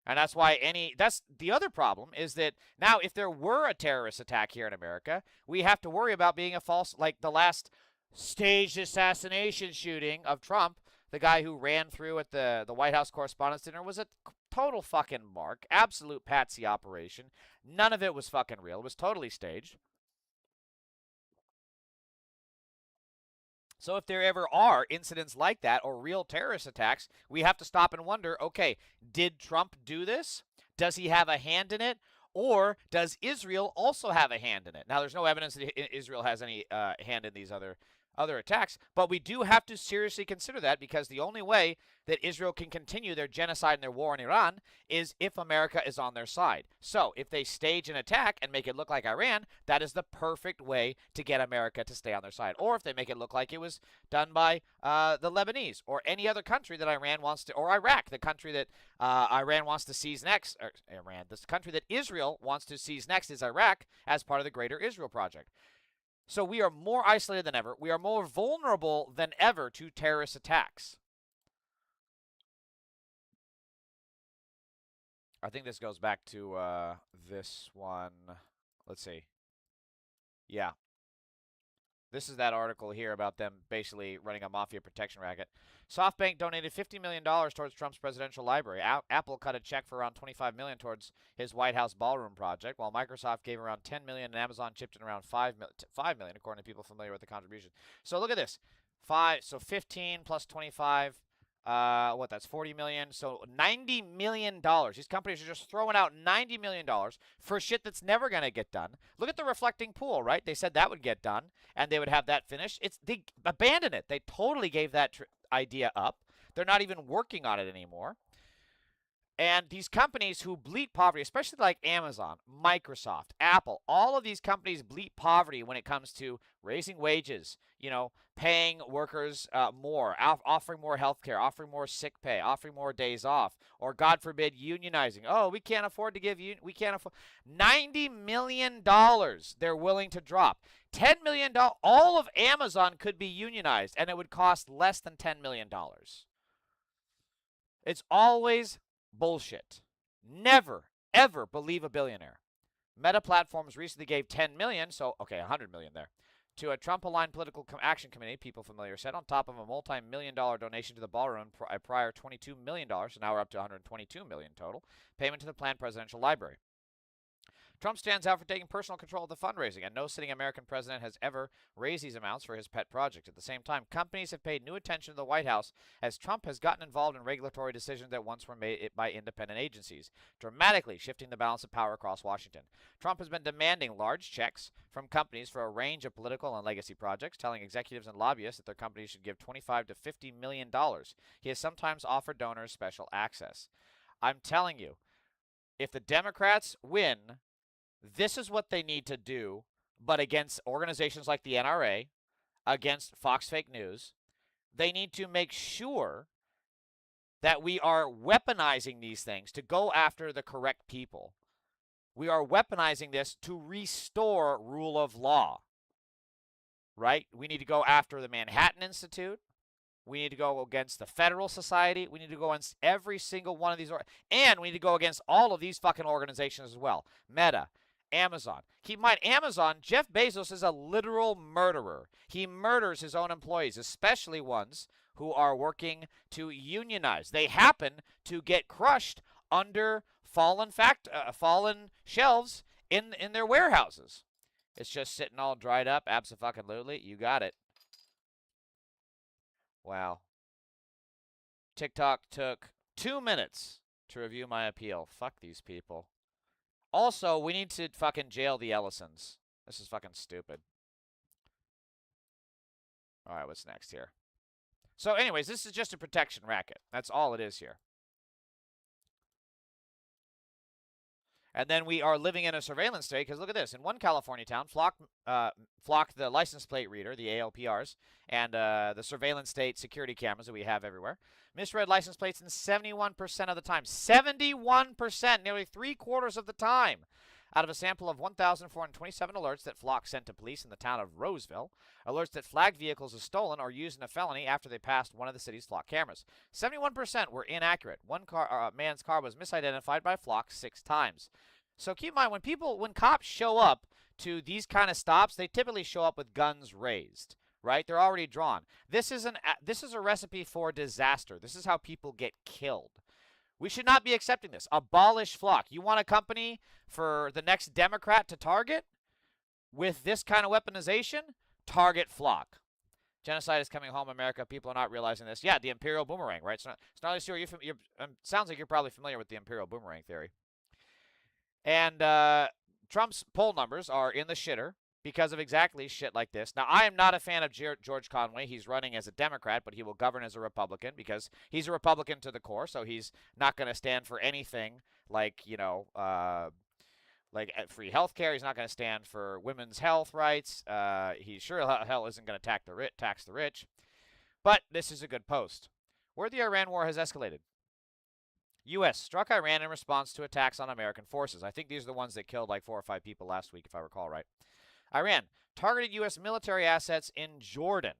And that's why that's the other problem is that now if there were a terrorist attack here in America, we have to worry about being a false, like the last staged assassination shooting of Trump, the guy who ran through at the White House Correspondents' Dinner was a total fucking mark, absolute patsy operation. None of it was fucking real. It was totally staged. So if there ever are incidents like that or real terrorist attacks, we have to stop and wonder, okay, did Trump do this? Does he have a hand in it? Or does Israel also have a hand in it? Now, there's no evidence that Israel has any hand in these other attacks, but we do have to seriously consider that, because the only way that Israel can continue their genocide and their war in Iran is if America is on their side. So if they stage an attack and make it look like Iran, that is the perfect way to get America to stay on their side. Or if they make it look like it was done by the Lebanese or any other country that Iran wants to, or Iraq, the country that Iran wants to seize next, or Iran, this country that Israel wants to seize next is Iraq as part of the Greater Israel Project. So we are more isolated than ever. We are more vulnerable than ever to terrorist attacks. I think this goes back to this one. Let's see. Yeah. This is that article here about them basically running a mafia protection racket. SoftBank donated $50 million towards Trump's presidential library. Apple cut a check for around $25 million towards his White House ballroom project, while Microsoft gave around $10 million and Amazon chipped in around $5 million, according to people familiar with the contribution. So look at this. 15 plus 25. That's $40 million. So $90 million. These companies are just throwing out $90 million for shit that's never going to get done. Look at the reflecting pool, right? They said that would get done and they would have that finished. They abandoned it. They totally gave that idea up. They're not even working on it anymore. And these companies who bleat poverty, especially like Amazon, Microsoft, Apple, all of these companies bleat poverty when it comes to raising wages, paying workers more, offering more health care, offering more sick pay, offering more days off, or God forbid, unionizing. Oh, we can't afford to give you, we can't afford. $90 million they're willing to drop. $10 million, all of Amazon could be unionized, and it would cost less than $10 million. It's always bullshit. Never, ever believe a billionaire. Meta Platforms recently gave $10 million, so, okay, $100 million there, to a Trump-aligned political action committee, people familiar said, on top of a multi-million-dollar donation to the ballroom, a prior $22 million, so now we're up to $122 million total, payment to the planned presidential library. Trump stands out for taking personal control of the fundraising, and no sitting American president has ever raised these amounts for his pet project. At the same time, companies have paid new attention to the White House as Trump has gotten involved in regulatory decisions that once were made by independent agencies, dramatically shifting the balance of power across Washington. Trump has been demanding large checks from companies for a range of political and legacy projects, telling executives and lobbyists that their companies should give $25 to $50 million. He has sometimes offered donors special access. I'm telling you, if the Democrats win, this is what they need to do, but against organizations like the NRA, against Fox Fake News. They need to make sure that we are weaponizing these things to go after the correct people. We are weaponizing this to restore rule of law, right? We need to go after the Manhattan Institute. We need to go against the Federal Society. We need to go against every single one of these. And we need to go against all of these fucking organizations as well. Meta, Amazon. Keep in mind, Amazon, Jeff Bezos is a literal murderer. He murders his own employees, especially ones who are working to unionize. They happen to get crushed under fallen shelves in their warehouses. It's just sitting all dried up. Abso-fucking-lutely. You got it. Wow. TikTok took 2 minutes to review my appeal. Fuck these people. Also, we need to fucking jail the Ellisons. This is fucking stupid. All right, what's next here? So anyways, this is just a protection racket. That's all it is here. And then we are living in a surveillance state, because look at this. In one California town, flocked the license plate reader, the ALPRs, and the surveillance state security cameras that we have everywhere. Misread license plates in 71% of the time. 71%, nearly 3/4 of the time. Out of a sample of 1,427 alerts that Flock sent to police in the town of Roseville, alerts that flagged vehicles as stolen or used in a felony after they passed one of the city's Flock cameras. 71% were inaccurate. One man's car was misidentified by Flock 6 times. So keep in mind, when cops show up to these kind of stops, they typically show up with guns raised, right? They're already drawn. This is a recipe for disaster. This is how people get killed. We should not be accepting this. Abolish Flock. You want a company for the next Democrat to target with this kind of weaponization? Target Flock. Genocide is coming home, America. People are not realizing this. Yeah, the Imperial Boomerang, right? So, Snarly Stewart, sounds like you're probably familiar with the Imperial Boomerang theory. And Trump's poll numbers are in the shitter because of exactly shit like this. Now, I am not a fan of George Conway. He's running as a Democrat, but he will govern as a Republican because he's a Republican to the core, so he's not going to stand for anything like, like free health care. He's not going to stand for women's health rights. He sure hell isn't going to tax the rich. But this is a good post. Where the Iran war has escalated. U.S. struck Iran in response to attacks on American forces. I think these are the ones that killed like 4 or 5 people last week, if I recall right. Iran targeted U.S. military assets in Jordan.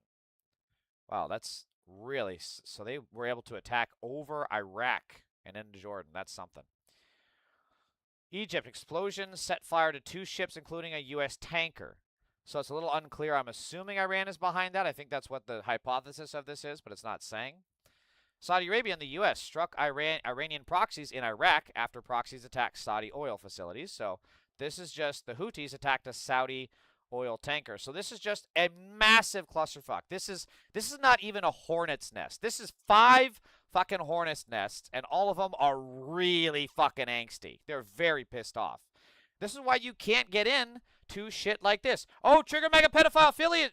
Wow, that's really... So they were able to attack over Iraq and into Jordan. That's something. Egypt, explosions set fire to 2 ships, including a U.S. tanker. So it's a little unclear. I'm assuming Iran is behind that. I think that's what the hypothesis of this is, but it's not saying. Saudi Arabia and the U.S. struck Iranian proxies in Iraq after proxies attacked Saudi oil facilities. So this is just the Houthis attacked a Saudi oil tanker. So this is just a massive clusterfuck. This is not even a hornet's nest. This is 5 fucking hornet's nests, and all of them are really fucking angsty. They're very pissed off. This is why you can't get in to shit like this. Oh, Trigger Mega Pedophile Philly,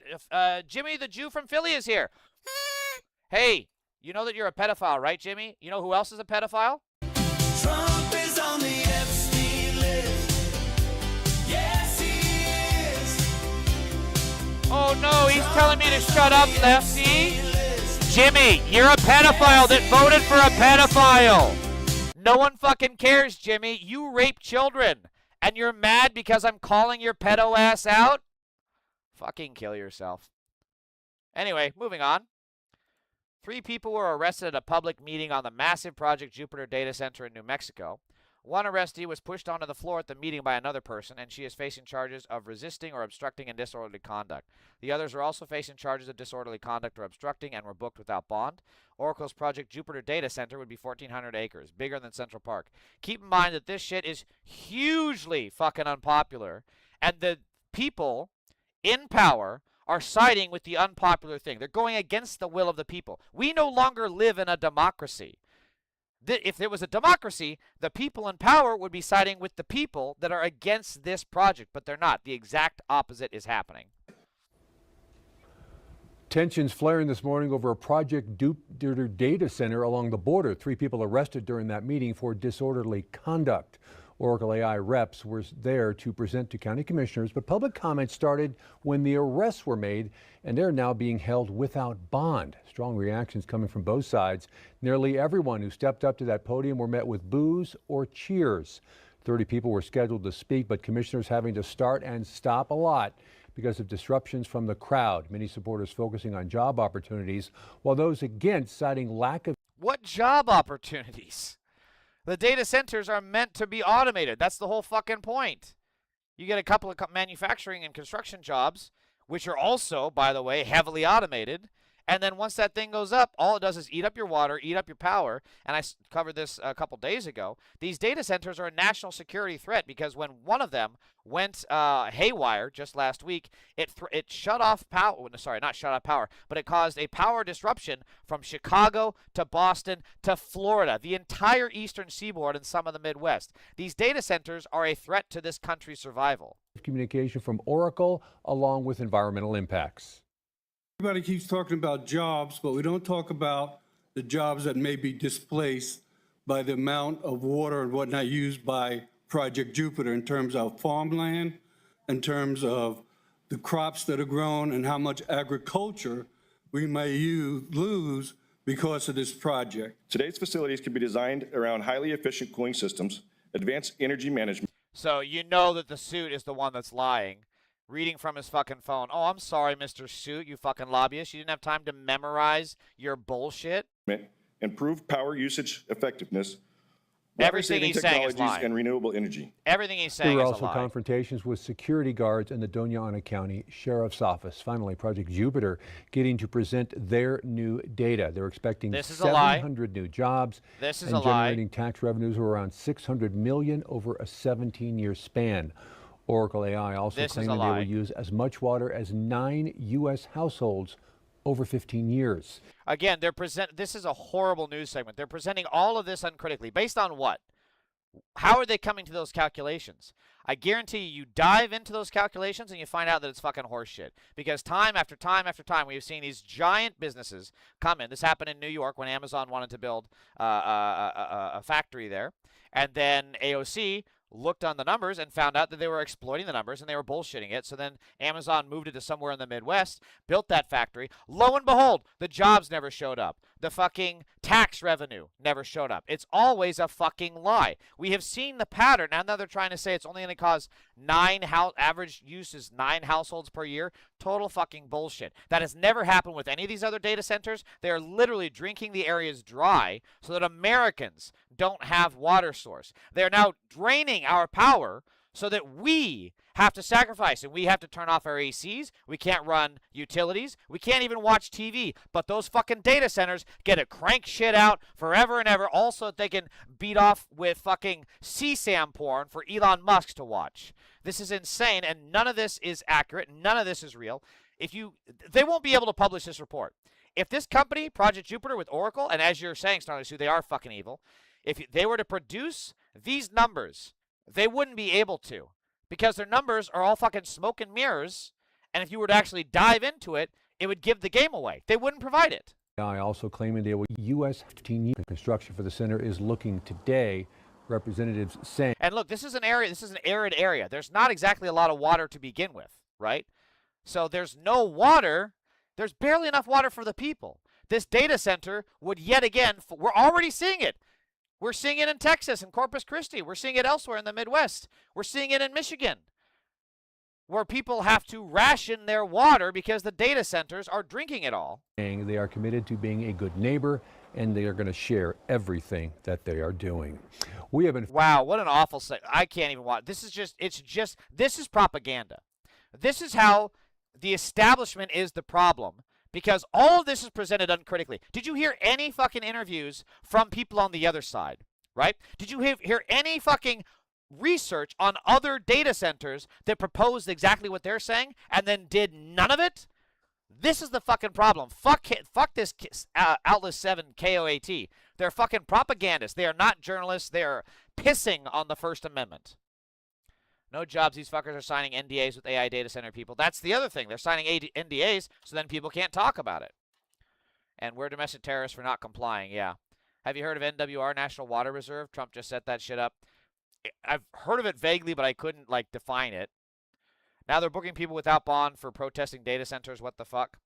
Jimmy the Jew from Philly is here. Hey, you know that you're a pedophile, right, Jimmy? You know who else is a pedophile? Trump is on the Epstein list. Yes, he is. Oh, no, he's telling me to shut up, Lefty. Jimmy, you're a pedophile that voted for a pedophile. No one fucking cares, Jimmy. You rape children. And you're mad because I'm calling your pedo ass out? Fucking kill yourself. Anyway, moving on. 3 people were arrested at a public meeting on the massive Project Jupiter data center in New Mexico. One arrestee was pushed onto the floor at the meeting by another person, and she is facing charges of resisting or obstructing and disorderly conduct. The others are also facing charges of disorderly conduct or obstructing and were booked without bond. Oracle's Project Jupiter data center would be 1,400 acres, bigger than Central Park. Keep in mind that this shit is hugely fucking unpopular, and the people in power are siding with the unpopular thing. They're going against the will of the people. We no longer live in a democracy. If there was a democracy, the people in power would be siding with the people that are against this project, but they're not. The exact opposite is happening. Tensions flaring this morning over a Project Jupiter data center along the border. 3 people arrested during that meeting for disorderly conduct. Oracle AI reps were there to present to county commissioners, but public comment started when the arrests were made, and they're now being held without bond. Strong reactions coming from both sides. Nearly everyone who stepped up to that podium were met with boos or cheers. 30 people were scheduled to speak, but commissioners having to start and stop a lot because of disruptions from the crowd. Many supporters focusing on job opportunities, while those against citing lack of... What job opportunities? The data centers are meant to be automated. That's the whole fucking point. You get a couple of manufacturing and construction jobs, which are also, by the way, heavily automated. And then once that thing goes up, all it does is eat up your water, eat up your power. And I covered this a couple days ago. These data centers are a national security threat because when one of them went haywire just last week, it shut off power. Sorry, not shut off power, but it caused a power disruption from Chicago to Boston to Florida, the entire eastern seaboard and some of the Midwest. These data centers are a threat to this country's survival. Communication from Oracle along with environmental impacts. Everybody keeps talking about jobs, but we don't talk about the jobs that may be displaced by the amount of water and whatnot used by Project Jupiter in terms of farmland, in terms of the crops that are grown, and how much agriculture we may lose because of this project. Today's facilities can be designed around highly efficient cooling systems, advanced energy management. So you know that the suit is the one that's lying, reading from his fucking phone. Oh, I'm sorry, Mr. Suit, you fucking lobbyist. You didn't have time to memorize your bullshit. Improve power usage effectiveness, Everything he's saying is technologies, lying. and renewable energy. Everything he's There saying were is a also lie. confrontations with security guards in the Doña Ana County Sheriff's Office. Finally, Project Jupiter getting to present their new data. They're expecting This is a lie. 700 new jobs This is and a lie. generating tax revenues of around $600 million over a 17-year span. Oracle AI also This is a claiming they lie. will use as much water as 9 U.S. households over 15 years. Again, this is a horrible news segment. They're presenting all of this uncritically. Based on what? How are they coming to those calculations? I guarantee you dive into those calculations and you find out that it's fucking horseshit. Because time after time after time, we've seen these giant businesses come in. This happened in New York when Amazon wanted to build a factory there. And then AOC looked on the numbers and found out that they were exploiting the numbers and they were bullshitting it. So then Amazon moved it to somewhere in the Midwest, built that factory. Lo and behold, the jobs never showed up. The fucking tax revenue never showed up. It's always a fucking lie. We have seen the pattern. Now they're trying to say it's only going to cause average use is 9 households per year. Total fucking bullshit. That has never happened with any of these other data centers. They are literally drinking the areas dry so that Americans don't have water source. They're now draining our power so that we have to sacrifice and we have to turn off our ACs. We can't run utilities. We can't even watch TV. But those fucking data centers get to crank shit out forever and ever, also that they can beat off with fucking CSAM porn for Elon Musk to watch. This is insane, and none of this is accurate. None of this is real. They won't be able to publish this report. If this company, Project Jupiter with Oracle, and as you're saying, Snarly Sue, they are fucking evil. If they were to produce these numbers, they wouldn't be able to, because their numbers are all fucking smoke and mirrors, and if you were to actually dive into it, it would give the game away. They wouldn't provide it. AI also claiming they will U.S. 15 years. Construction for the center is looking today. Representatives saying. And look, this is an arid area. There's not exactly a lot of water to begin with, right? So there's no water. There's barely enough water for the people. This data center would yet again, we're already seeing it. We're seeing it in Texas and Corpus Christi. We're seeing it elsewhere in the Midwest. We're seeing it in Michigan, where people have to ration their water because the data centers are drinking it all. They are committed to being a good neighbor, and they are going to share everything that they are doing. We have been. Wow, what an awful I can't even watch. This is propaganda. This is how the establishment is the problem. Because all of this is presented uncritically. Did you hear any fucking interviews from people on the other side, right? Did you hear any fucking research on other data centers that proposed exactly what they're saying and then did none of it? This is the fucking problem. Fuck this Outlet 7 KOAT. They're fucking propagandists. They are not journalists. They are pissing on the First Amendment. No jobs. These fuckers are signing NDAs with AI data center people. That's the other thing. They're signing NDAs so then people can't talk about it. And we're domestic terrorists for not complying. Yeah. Have you heard of NWR, National Water Reserve? Trump just set that shit up. I've heard of it vaguely, but I couldn't, define it. Now they're booking people without bond for protesting data centers. What the fuck?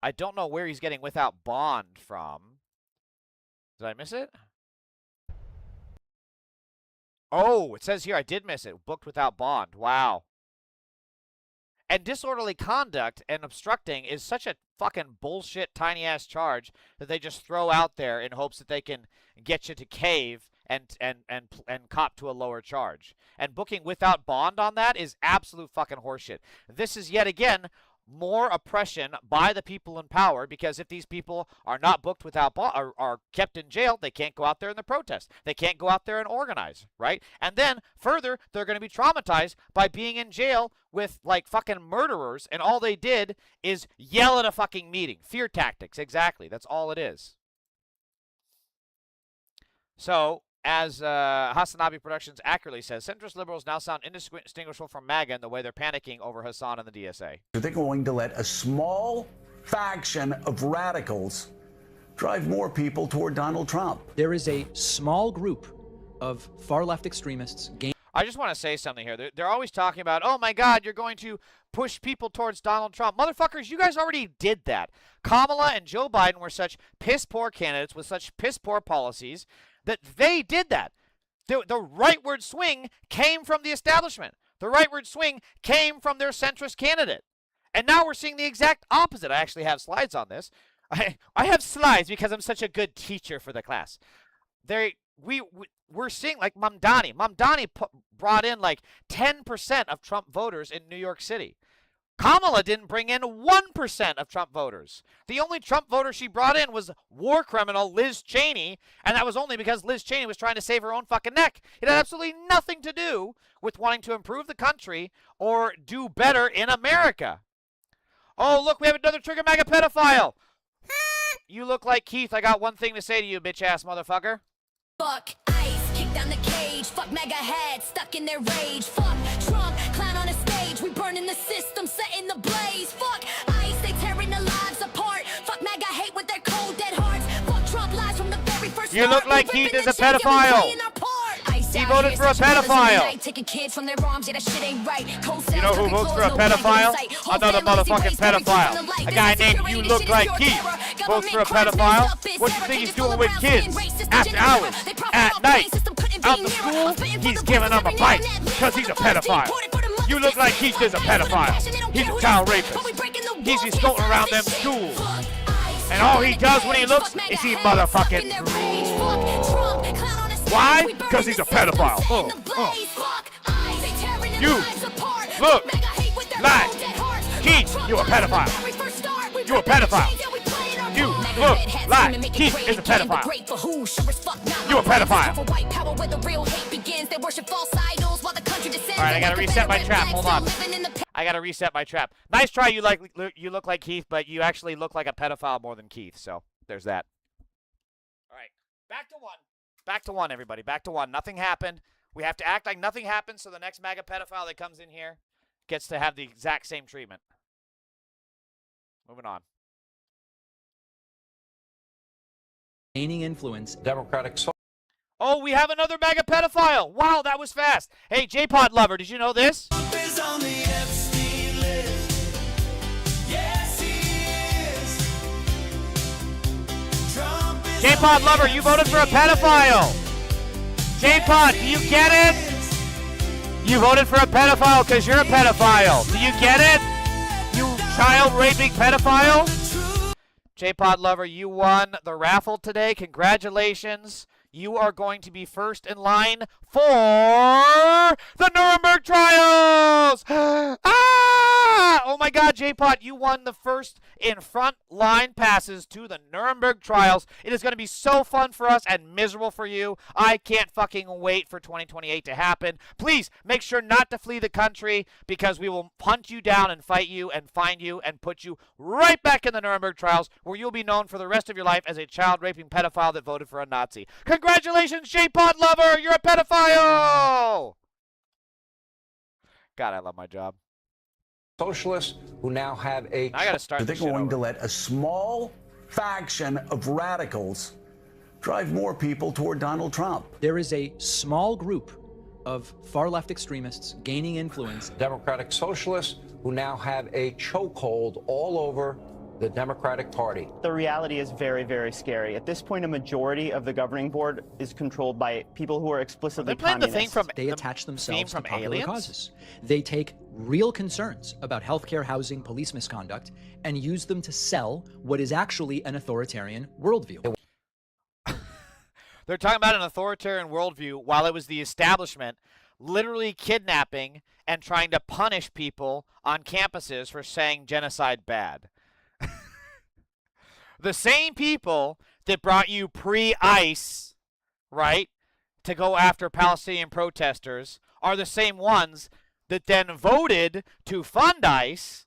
I don't know where he's getting without bond from. Did I miss it? Oh, it says here I did miss it. Booked without bond. Wow. And disorderly conduct and obstructing is such a fucking bullshit tiny-ass charge that they just throw out there in hopes that they can get you to cave and cop to a lower charge. And booking without bond on that is absolute fucking horseshit. This is yet again more oppression by the people in power, because if these people are not booked without bond, are kept in jail, they can't go out there in the protest. They can't go out there and organize, right? And then further, they're going to be traumatized by being in jail with fucking murderers, and all they did is yell at a fucking meeting. Fear tactics, exactly. That's all it is. So, as Hasanabi Productions accurately says, centrist liberals now sound indistinguishable from MAGA in the way they're panicking over Hassan and the DSA. They're going to let a small faction of radicals drive more people toward Donald Trump. There is a small group of far-left extremists. I just want to say something here. They're always talking about, oh my God, you're going to push people towards Donald Trump. Motherfuckers, you guys already did that. Kamala and Joe Biden were such piss-poor candidates with such piss-poor policies that they did that. The rightward swing came from the establishment. The rightward swing came from their centrist candidate. And now we're seeing the exact opposite. I actually have slides on this. I have slides because I'm such a good teacher for the class. We're seeing like Mamdani. Mamdani brought in like 10% of Trump voters in New York City. Kamala didn't bring in 1% of Trump voters. The only Trump voter she brought in was war criminal Liz Cheney, and that was only because Liz Cheney was trying to save her own fucking neck. It had absolutely nothing to do with wanting to improve the country or do better in America. Oh, look, we have another trigger MAGA pedophile. You look like Keith. I got one thing to say to you, bitch-ass motherfucker. Fuck ICE, kick down the cage. Fuck mega heads, stuck in their rage. Fuck Trump, clown on a stage. We burning the system, setting the blaze. Fuck ICE, they tearing the lives apart. Fuck mega hate with their cold dead hearts. Fuck Trump lies from the very first You look like Keith is a pedophile. He voted for a pedophile. You know who votes for a pedophile? Another motherfucking pedophile. A guy named You Look Like Keith votes for a pedophile. What do you think he's doing with kids? After hours, at night, out the school, he's giving them a bite because he's a pedophile. You Look Like Keith is a pedophile. He's a child rapist. He's just floating around them schools. And all he does when he looks is he motherfucking Why? Because he's a pedophile. You look like Keith. You a pedophile. You a pedophile. You look like Keith is a pedophile. You a pedophile. Alright, I gotta reset my trap. Hold on. I gotta reset my trap. Nice try. You look like Keith, but you actually look like a pedophile more than Keith. So there's that. Alright, back to one. Back to one, everybody. Back to one. Nothing happened. We have to act like nothing happened so the next MAGA pedophile that comes in here gets to have the exact same treatment. Moving on. Gaining influence. Democratic. Oh, we have another MAGA pedophile. Wow, that was fast. Hey, J-Pod lover, did you know this? Is on the Epstein list. Yes, he is. Trump is J-Pod lover, you voted for a pedophile. J-Pod, do you get it? You voted for a pedophile because you're a pedophile. Do you get it? You child-raping pedophile? J-Pod lover, you won the raffle today. Congratulations. You are going to be first in line for the Nuremberg trials. Oh my God, J-Pod, you won the first in front line passes to the Nuremberg trials. It is going to be so fun for us and miserable for you. I can't fucking wait for 2028 to happen. Please make sure not to flee the country because we will hunt you down and fight you and find you and put you right back in the Nuremberg trials where you'll be known for the rest of your life as a child-raping pedophile that voted for a Nazi. Congratulations, J-Pod lover! You're a pedophile! God, I love my job. Socialists who now have a... I gotta start They're going to let a small faction of radicals drive more people toward Donald Trump. There is a small group of far-left extremists gaining influence. Democratic socialists who now have a chokehold all over the Democratic Party. The reality is very, very scary. At this point, a majority of the governing board is controlled by people who are explicitly communists. They attach themselves to popular causes. They take real concerns about healthcare, housing, police misconduct, and use them to sell what is actually an authoritarian worldview. They're talking about an authoritarian worldview while it was the establishment literally kidnapping and trying to punish people on campuses for saying genocide bad. The same people that brought you pre-ICE, right, to go after Palestinian protesters are the same ones that then voted to fund ICE,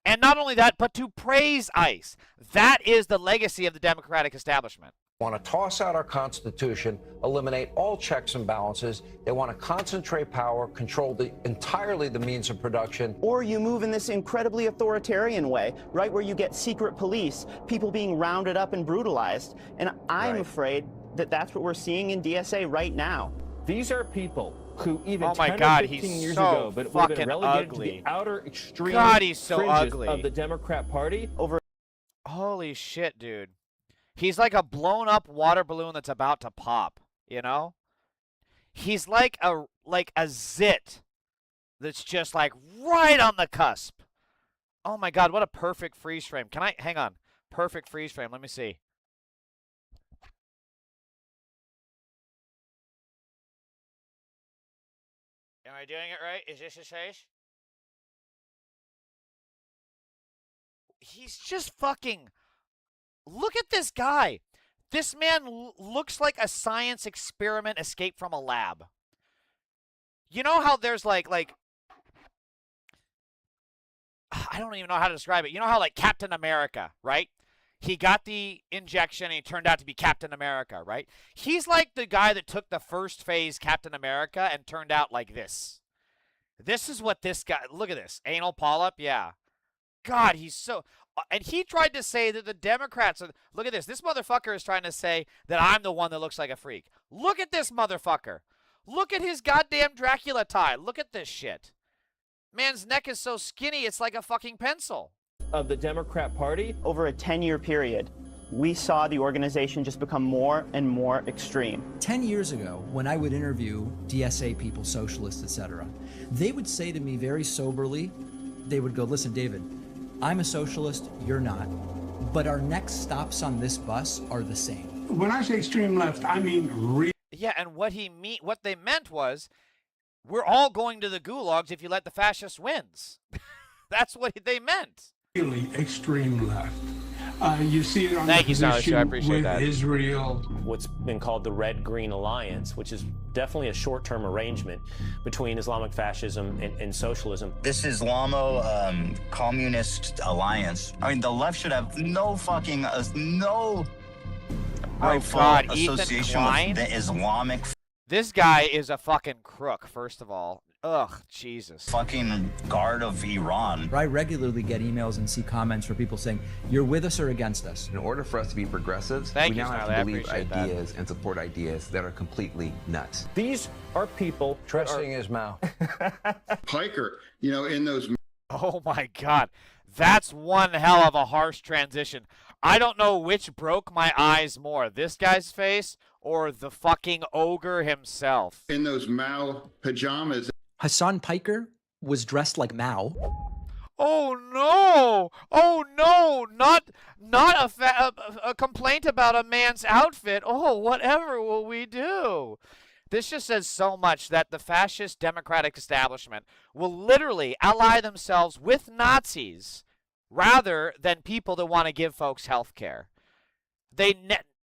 and not only that, but to praise ICE. That is the legacy of the Democratic establishment. Want to toss out our Constitution, eliminate all checks and balances. They want to concentrate power, control entirely the means of production. Or you move in this incredibly authoritarian way, right, where you get secret police, people being rounded up and brutalized. And I'm afraid that that's what we're seeing in DSA right now. These are people who even 10 or 15 years ago, but would have been relegated to the outer extreme fringes of the Democrat Party. Holy shit, dude. He's like a blown up water balloon that's about to pop, you know? He's like a zit that's just like right on the cusp. Oh my God, what a perfect freeze frame. Can I, hang on, perfect freeze frame, let me see. Am I doing it right? Is this his face? He's just fucking, look at this guy. This man looks like a science experiment escaped from a lab. You know how there's like I don't even know how to describe it. You know how like Captain America, right? He got the injection and he turned out to be Captain America, right? He's like the guy that took the first phase Captain America and turned out like this. This is what this guy, look at this. Anal polyp, yeah. God, he's so, and he tried to say that the Democrats are, look at this. This motherfucker is trying to say that I'm the one that looks like a freak. Look at this motherfucker. Look at his goddamn Dracula tie. Look at this shit. Man's neck is so skinny, it's like a fucking pencil. Of the Democrat Party? Over a 10-year period, we saw the organization just become more and more extreme. 10 years ago, when I would interview DSA people, socialists, etc., they would say to me very soberly, they would go, listen, David, I'm a socialist, you're not. But our next stops on this bus are the same. When I say extreme left, I mean real. Yeah, and what they meant was, we're all going to the gulags if you let the fascists wins. That's what they meant. Really extreme left. You see it on Thank the you, position I appreciate with that. Israel. What's been called the Red-Green Alliance, which is definitely a short-term arrangement between Islamic fascism and socialism. This Islamo communist alliance. I mean, the left should have no fucking no rightful association with the Islamic. This guy is a fucking crook, first of all. Ugh, Jesus. Fucking guard of Iran. I regularly get emails and see comments where people saying, you're with us or against us. In order for us to be progressives, we now have to believe ideas and support ideas that are completely nuts. These are people Trusting his mouth. Piker, you know, in those. Oh my God. That's one hell of a harsh transition. I don't know which broke my eyes more, this guy's face or the fucking ogre himself. In those Mao pajamas. Hassan Piker was dressed like Mao. Oh no! Oh no! Not a complaint about a man's outfit. Oh, whatever will we do? This just says so much that the fascist democratic establishment will literally ally themselves with Nazis rather than people that want to give folks health care.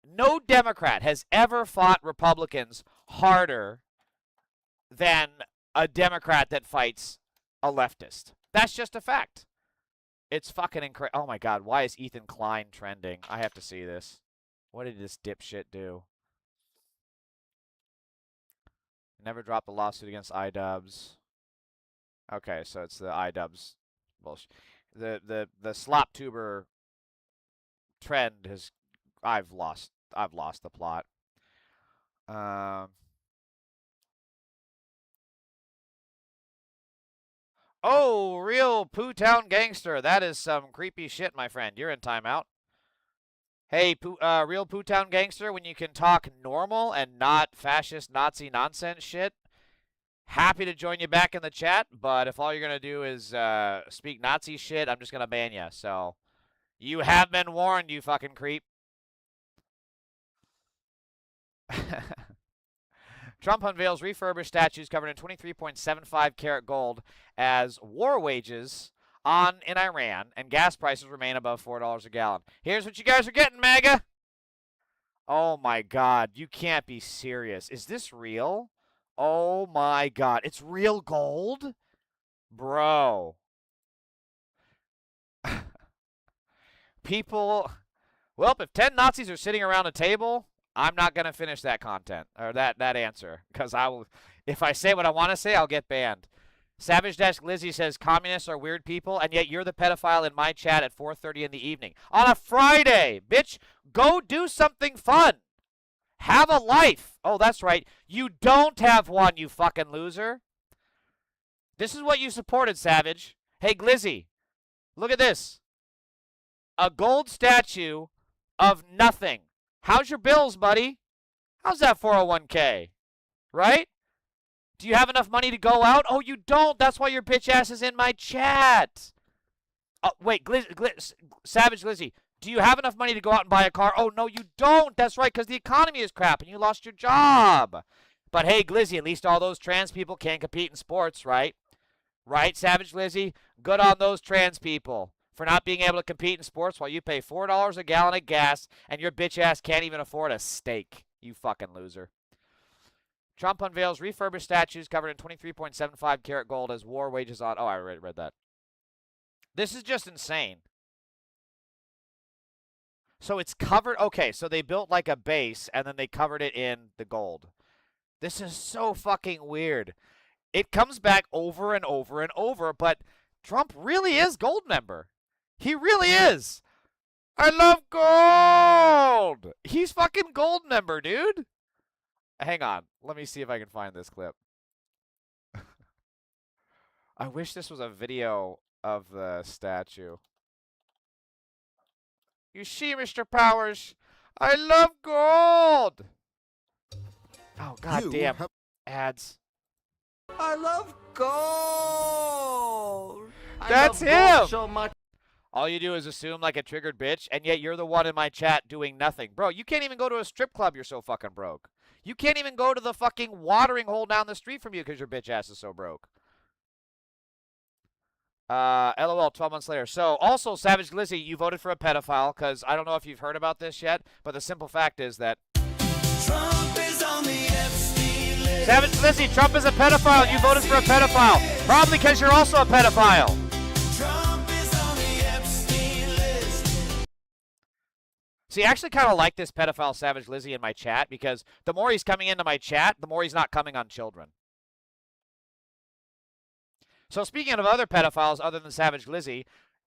No Democrat has ever fought Republicans harder than a Democrat that fights a leftist. That's just a fact. It's fucking incredible. Oh my God, why is Ethan Klein trending? I have to see this. What did this dipshit do? Never dropped a lawsuit against iDubbbz. Okay, so it's the iDubbbz bullshit. The slop tuber trend has I've lost the plot. Oh, real Poo Town gangster. That is some creepy shit, my friend. You're in timeout. Hey, real Poo Town gangster, when you can talk normal and not fascist Nazi nonsense shit, happy to join you back in the chat, but if all you're going to do is speak Nazi shit, I'm just going to ban you. So, you have been warned, you fucking creep. Trump unveils refurbished statues covered in 23.75 karat gold as war wages in Iran, and gas prices remain above $4 a gallon. Here's what you guys are getting, MAGA. Oh my God, you can't be serious. Is this real? Oh my God, it's real gold? Bro. People, well, if 10 Nazis are sitting around a table, I'm not going to finish that content, or that answer, because if I say what I want to say, I'll get banned. Savage Desk Lizzie says, communists are weird people, and yet you're the pedophile in my chat at 4:30 in the evening. On a Friday, bitch, go do something fun. Have a life. Oh, that's right. You don't have one, you fucking loser. This is what you supported, Savage. Hey, Glizzy, look at this. A gold statue of nothing. How's your bills, buddy? How's that 401k? Right? Do you have enough money to go out? Oh, you don't. That's why your bitch ass is in my chat. Oh, wait, Savage Glizzy. Do you have enough money to go out and buy a car? Oh, no, you don't. That's right, because the economy is crap and you lost your job. But hey, Glizzy, at least all those trans people can't compete in sports, right? Right, Savage Glizzy? Good on those trans people for not being able to compete in sports while you pay $4 a gallon of gas and your bitch ass can't even afford a steak. You fucking loser. Trump unveils refurbished statues covered in 23.75 karat gold as war wages on. Oh, I already read that. This is just insane. So it's covered. Okay, so they built like a base and then they covered it in the gold. This is so fucking weird. It comes back over and over and over, but Trump really is gold member. He really is. I love gold. He's fucking gold member, dude. Hang on. Let me see if I can find this clip. I wish this was a video of the statue. You see, Mr. Powers, I love gold. Oh, goddamn. Ads. I love gold. That's I love gold him. so much. All you do is assume like a triggered bitch, and yet you're the one in my chat doing nothing. Bro, you can't even go to a strip club. You're so fucking broke. You can't even go to the fucking watering hole down the street from you because your bitch ass is so broke. LOL, 12 months later. So, also, Savage Glizzy, you voted for a pedophile, because I don't know if you've heard about this yet, but the simple fact is that Trump is on the Epstein list. Savage Glizzy, Trump is a pedophile. You voted for a pedophile. Probably because you're also a pedophile. Trump is on the Epstein list. See, I actually kind of like this pedophile Savage Glizzy in my chat, because the more he's coming into my chat, the more he's not coming on children. So speaking of other pedophiles other than Savage Glizzy,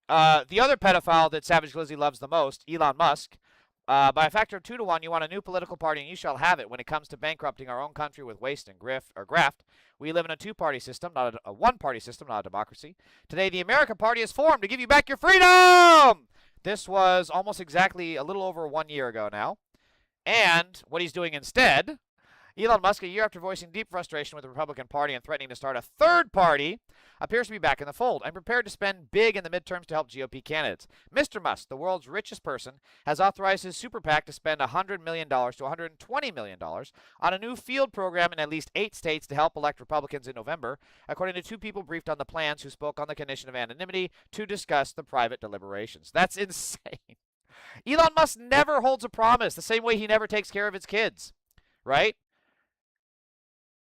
the other pedophile that Savage Glizzy loves the most, Elon Musk, by a factor of 2 to 1, you want a new political party and you shall have it when it comes to bankrupting our own country with waste and graft. We live in a two-party system, not a one-party system, not a democracy. Today, the American Party is formed to give you back your freedom! This was almost exactly a little over 1 year ago now. And what he's doing instead, Elon Musk, a year after voicing deep frustration with the Republican Party and threatening to start a third party, appears to be back in the fold and prepared to spend big in the midterms to help GOP candidates. Mr. Musk, the world's richest person, has authorized his super PAC to spend $100 million to $120 million on a new field program in at least 8 states to help elect Republicans in November, according to 2 people briefed on the plans who spoke on the condition of anonymity to discuss the private deliberations. That's insane. Elon Musk never holds a promise, the same way he never takes care of his kids, right?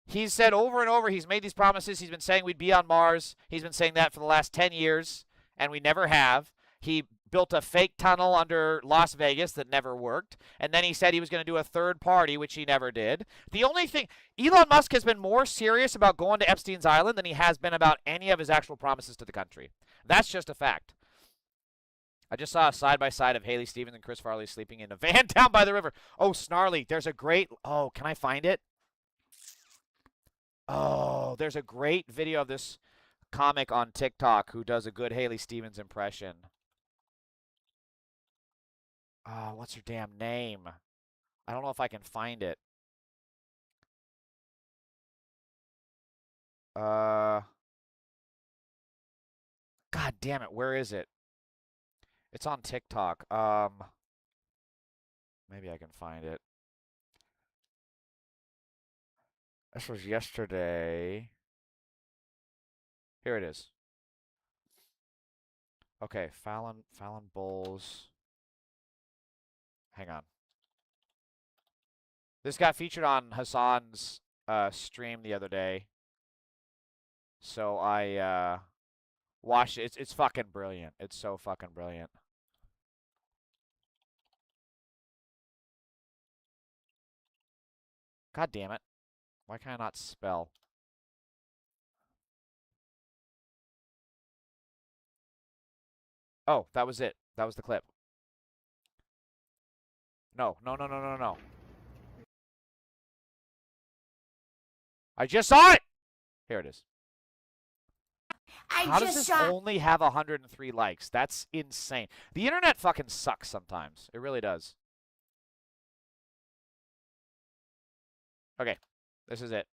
He's said over and over, he's made these promises. He's been saying we'd be on Mars. He's been saying that for the last 10 years, and we never have. He built a fake tunnel under Las Vegas that never worked, and then he said he was going to do a third party, which he never did. The only thing, Elon Musk has been more serious about going to Epstein's Island than he has been about any of his actual promises to the country. That's just a fact. I just saw a side-by-side of Haley Stevens and Chris Farley sleeping in a van down by the river. Oh, Snarly, there's a great, oh, can I find it? Oh, there's a great video of this comic on TikTok who does a good Haley Stevens impression. What's her damn name? I don't know if I can find it. God damn it, where is it? It's on TikTok. Maybe I can find it. This was yesterday. Here it is. Okay, Fallon Bowles. Hang on. This got featured on Hassan's stream the other day. So I watched it. It's fucking brilliant. It's so fucking brilliant. God damn it. Why can I not spell? Oh, that was it. That was the clip. No. I just saw it! Here it is. How does this only have 103 likes? That's insane. The internet fucking sucks sometimes. It really does. Okay. This is it.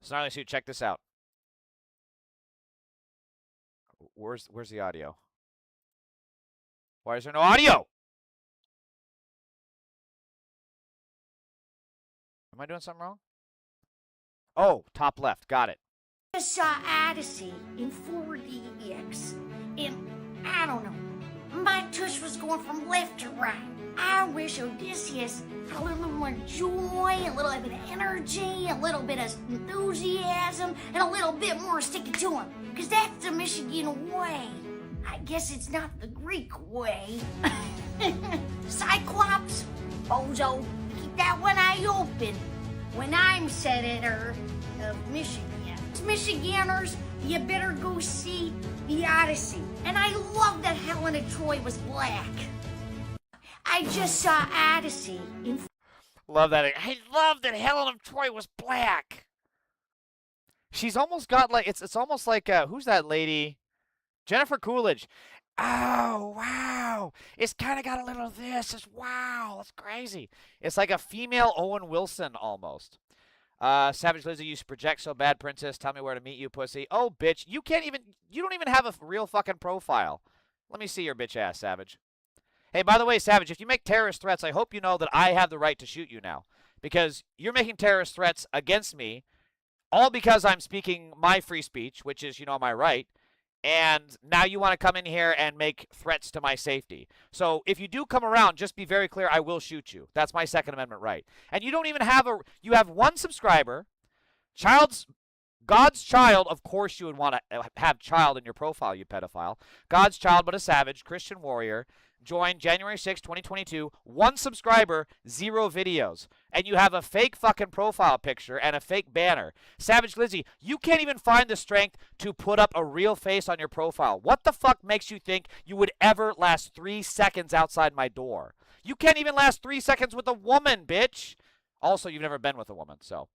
Snarly Suit, check this out. Where's the audio? Why is there no audio? Am I doing something wrong? Oh, top left. Got it. I saw Odyssey in 4DX, and I don't know, my tush was going from left to right. I wish Odysseus had a little bit more joy, a little bit of energy, a little bit of enthusiasm, and a little bit more sticking to him, because that's the Michigan way. I guess it's not the Greek way. Cyclops, Bozo, keep that one eye open when I'm senator of Michigan. Michiganders, you better go see the Odyssey. And I love that Helen of Troy was black. I just saw Odyssey in... Love that. I love that Helen of Troy was black. She's almost got like, it's almost like, who's that lady? Jennifer Coolidge. Oh, wow. It's kind of got a little of this. It's, wow, that's crazy. It's like a female Owen Wilson almost. Savage Lizzie used to project so bad, Princess. Tell me where to meet you, pussy. Oh, bitch. You don't even have a real fucking profile. Let me see your bitch ass, Savage. Hey, by the way, Savage, if you make terrorist threats, I hope you know that I have the right to shoot you now. Because you're making terrorist threats against me, all because I'm speaking my free speech, which is, my right. And now you want to come in here and make threats to my safety. So if you do come around, just be very clear, I will shoot you. That's my Second Amendment right. And you don't even have you have one subscriber, God's child, of course you would want to have child in your profile, you pedophile. God's child, but a savage, Christian warrior, joined January 6, 2022, one subscriber, 0 videos. And you have a fake fucking profile picture and a fake banner. Savage Lizzie, you can't even find the strength to put up a real face on your profile. What the fuck makes you think you would ever last 3 seconds outside my door? You can't even last 3 seconds with a woman, bitch. Also, you've never been with a woman, so.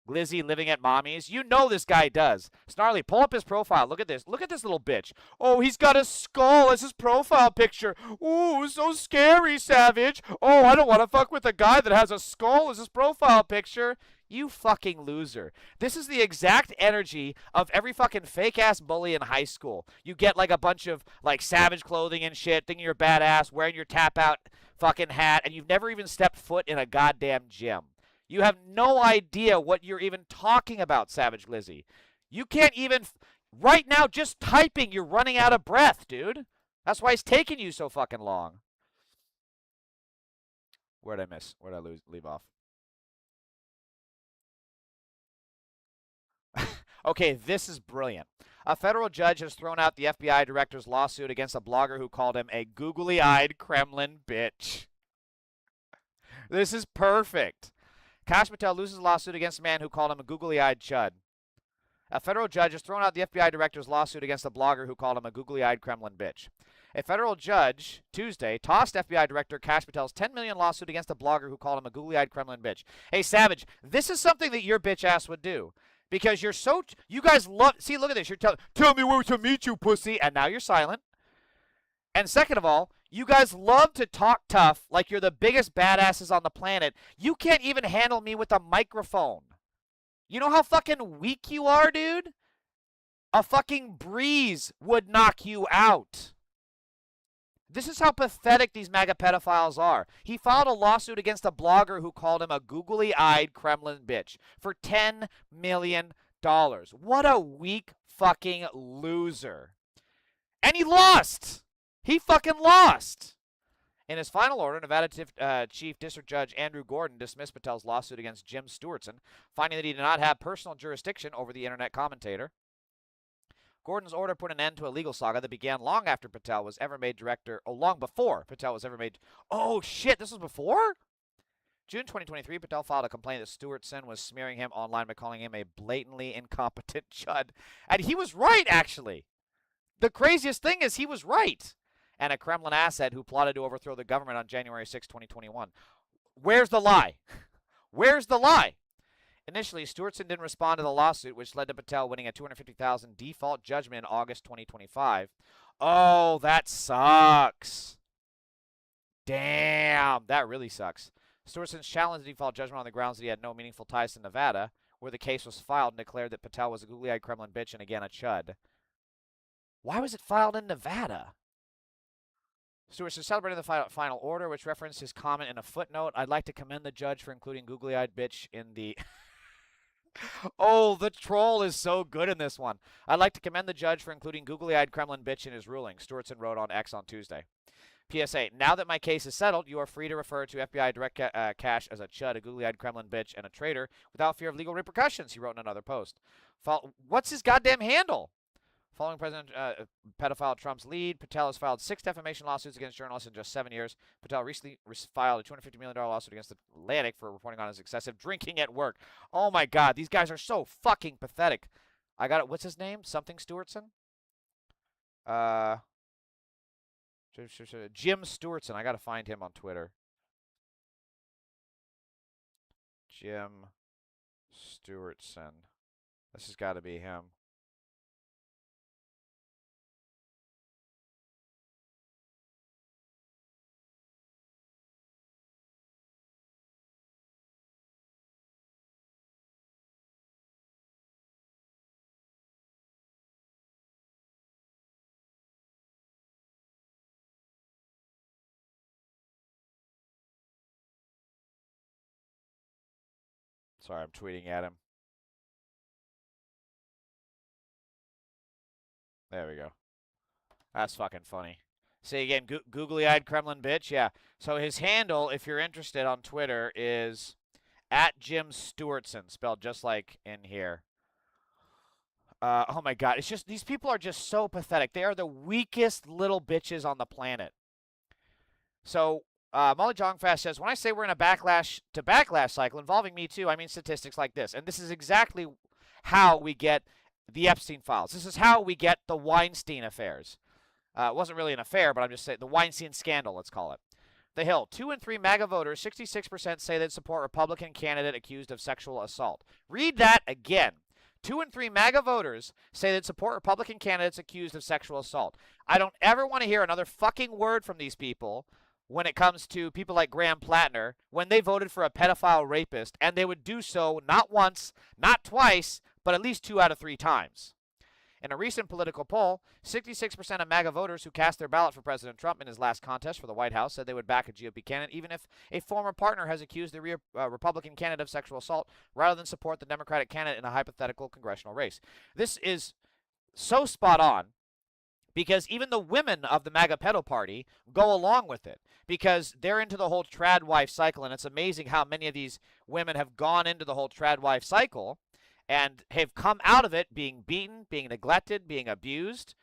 Lizzie living at mommy's. You know this guy does. Snarly, pull up his profile. Look at this. Look at this little bitch. Oh, he's got a skull as his profile picture. Ooh, so scary, Savage. Oh, I don't want to fuck with a guy that has a skull as his profile picture. You fucking loser. This is the exact energy of every fucking fake-ass bully in high school. You get like a bunch of like Savage clothing and shit, thinking you're badass, wearing your tap-out fucking hat, and you've never even stepped foot in a goddamn gym. You have no idea what you're even talking about, Savage Lizzie. You can't even, right now, just typing, you're running out of breath, dude. That's why it's taking you so fucking long. Where'd I miss? Where'd I leave off? Okay, this is brilliant. A federal judge has thrown out the FBI director's lawsuit against a blogger who called him a googly-eyed Kremlin bitch. This is perfect. Kash Patel loses a lawsuit against a man who called him a googly-eyed chud. A federal judge has thrown out the FBI director's lawsuit against a blogger who called him a googly-eyed Kremlin bitch. A federal judge, Tuesday, tossed FBI Director Kash Patel's $10 million lawsuit against a blogger who called him a googly-eyed Kremlin bitch. Hey, Savage, this is something that your bitch ass would do. Because you're so... You guys love... See, look at this. You're tell me where to meet you, pussy. And now you're silent. And second of all, you guys love to talk tough like you're the biggest badasses on the planet. You can't even handle me with a microphone. You know how fucking weak you are, dude? A fucking breeze would knock you out. This is how pathetic these MAGA pedophiles are. He filed a lawsuit against a blogger who called him a googly-eyed Kremlin bitch for $10 million. What a weak fucking loser. And he lost. He fucking lost. In his final order, Nevada Chief District Judge Andrew Gordon dismissed Patel's lawsuit against Jim Stewartson, finding that he did not have personal jurisdiction over the internet commentator. Gordon's order put an end to a legal saga that began long after Patel was ever made director, long before Patel was ever made... Oh, shit, this was before? June 2023, Patel filed a complaint that Stewartson was smearing him online by calling him a blatantly incompetent chud. And he was right, actually. The craziest thing is he was right. And a Kremlin asset who plotted to overthrow the government on January 6, 2021. Where's the lie? Where's the lie? Initially, Stewartson didn't respond to the lawsuit, which led to Patel winning a $250,000 default judgment in August 2025. Oh, that sucks. Damn, that really sucks. Stewartson challenged the default judgment on the grounds that he had no meaningful ties to Nevada. where the case was filed and declared that Patel was a googly-eyed Kremlin bitch and again a chud. Why was it filed in Nevada? Stewart is celebrating the final order, which referenced his comment in a footnote. I'd like to commend the judge for including googly-eyed bitch in the... Oh, the troll is so good in this one. I'd like to commend the judge for including googly-eyed Kremlin bitch in his ruling, Stewartson wrote on X on Tuesday. PSA, now that my case is settled, you are free to refer to FBI Direct Cash as a chud, a googly-eyed Kremlin bitch, and a traitor without fear of legal repercussions, he wrote in another post. What's his goddamn handle? Following President pedophile Trump's lead, Patel has filed 6 defamation lawsuits against journalists in just 7 years. Patel recently filed a $250 million lawsuit against Atlantic for reporting on his excessive drinking at work. Oh my God, these guys are so fucking pathetic. I got it. What's his name? Something Stewartson? Jim Stewartson. I got to find him on Twitter. Jim Stewartson. This has got to be him. Sorry, I'm tweeting at him. There we go. That's fucking funny. See again, googly-eyed Kremlin bitch? Yeah. So his handle, if you're interested on Twitter, is @JimStewartson, spelled just like in here. Oh my God. It's just, these people are just so pathetic. They are the weakest little bitches on the planet. So, Molly Jongfast says, when I say we're in a backlash to backlash cycle involving Me Too, I mean statistics like this. And this is exactly how we get the Epstein files. This is how we get the Weinstein affairs. It wasn't really an affair, but I'm just saying the Weinstein scandal, let's call it. The Hill, 2 in 3 MAGA voters, 66% say they'd support Republican candidate accused of sexual assault. Read that again. 2 in 3 MAGA voters say they'd support Republican candidates accused of sexual assault. I don't ever want to hear another fucking word from these people when it comes to people like Graham Plattner, when they voted for a pedophile rapist, and they would do so not once, not twice, but at least 2 out of 3 times. In a recent political poll, 66% of MAGA voters who cast their ballot for President Trump in his last contest for the White House said they would back a GOP candidate even if a former partner has accused the Republican candidate of sexual assault rather than support the Democratic candidate in a hypothetical congressional race. This is so spot on because even the women of the MAGA pedo party go along with it because they're into the whole trad wife cycle, and it's amazing how many of these women have gone into the whole trad wife cycle and have come out of it being beaten, being neglected, being abused,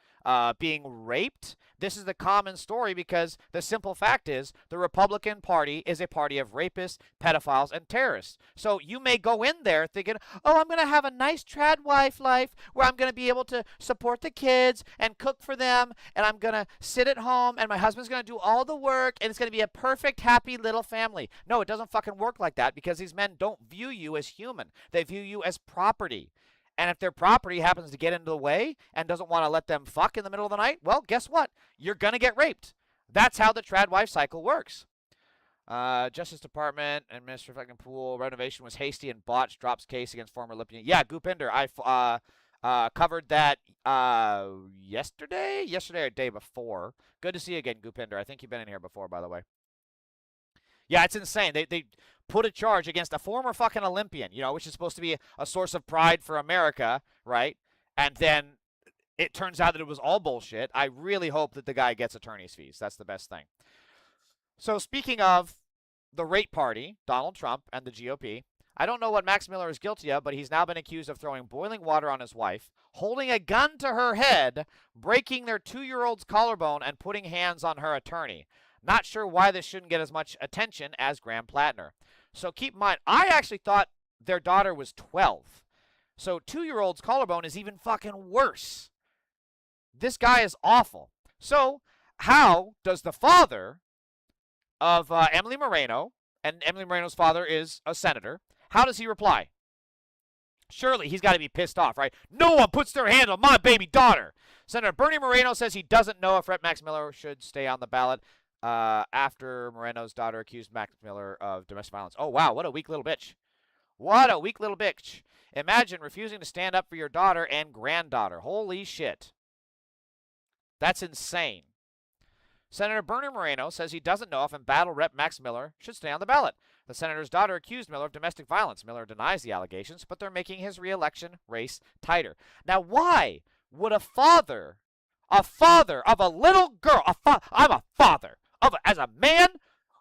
being raped. This is the common story because the simple fact is the Republican Party is a party of rapists, pedophiles, and terrorists. So you may go in there thinking, oh, I'm going to have a nice trad wife life where I'm going to be able to support the kids and cook for them, and I'm going to sit at home, and my husband's going to do all the work, and it's going to be a perfect, happy little family. No, it doesn't fucking work like that because these men don't view you as human. They view you as property. And if their property happens to get into the way and doesn't want to let them fuck in the middle of the night, well, guess what? You're going to get raped. That's how the trad wife cycle works. Justice Department and Minister Flecking Pool renovation was hasty and botched. Drops case against former Olympian. Yeah, Goopinder. I covered that yesterday or day before. Good to see you again, Goopinder. I think you've been in here before, by the way. Yeah, it's insane. They put a charge against a former fucking Olympian, you know, which is supposed to be a source of pride for America, right? And then it turns out that it was all bullshit. I really hope that the guy gets attorney's fees. That's the best thing. So speaking of the rape party, Donald Trump and the GOP, I don't know what Max Miller is guilty of, but he's now been accused of throwing boiling water on his wife, holding a gun to her head, breaking their 2-year-old's collarbone, and putting hands on her attorney. Not sure why this shouldn't get as much attention as Graham Plattner. So keep in mind, I actually thought their daughter was 12. So 2-year-old's collarbone is even fucking worse. This guy is awful. So how does the father of Emily Moreno, and Emily Moreno's father is a senator, how does he reply? Surely he's got to be pissed off, right? No one puts their hand on my baby daughter. Senator Bernie Moreno says he doesn't know if Rep. Max Miller should stay on the ballot after Moreno's daughter accused Max Miller of domestic violence. Oh, wow, what a weak little bitch. What a weak little bitch. Imagine refusing to stand up for your daughter and granddaughter. Holy shit. That's insane. Senator Bernie Moreno says he doesn't know if embattled Rep. Max Miller should stay on the ballot. The senator's daughter accused Miller of domestic violence. Miller denies the allegations, but they're making his re-election race tighter. Now, why would a father of a little girl, I'm a father, as a man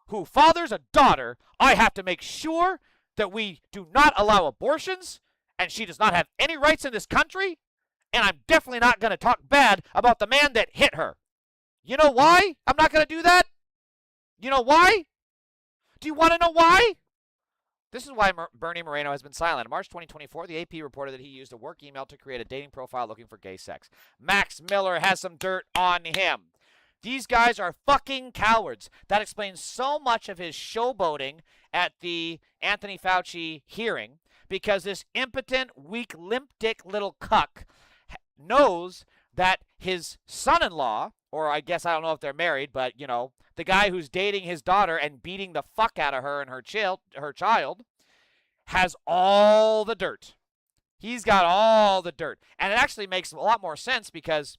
who fathers a daughter, I have to make sure that we do not allow abortions, and she does not have any rights in this country, and I'm definitely not going to talk bad about the man that hit her. You know why I'm not going to do that? You know why? Do you want to know why? This is why Bernie Moreno has been silent. In March 2024, the AP reported that he used a work email to create a dating profile looking for gay sex. Max Miller has some dirt on him. These guys are fucking cowards. That explains so much of his showboating at the Anthony Fauci hearing, because this impotent, weak, limp dick little cuck knows that his son-in-law, or I guess I don't know if they're married, but, you know, the guy who's dating his daughter and beating the fuck out of her and her child has all the dirt. He's got all the dirt. And it actually makes a lot more sense, because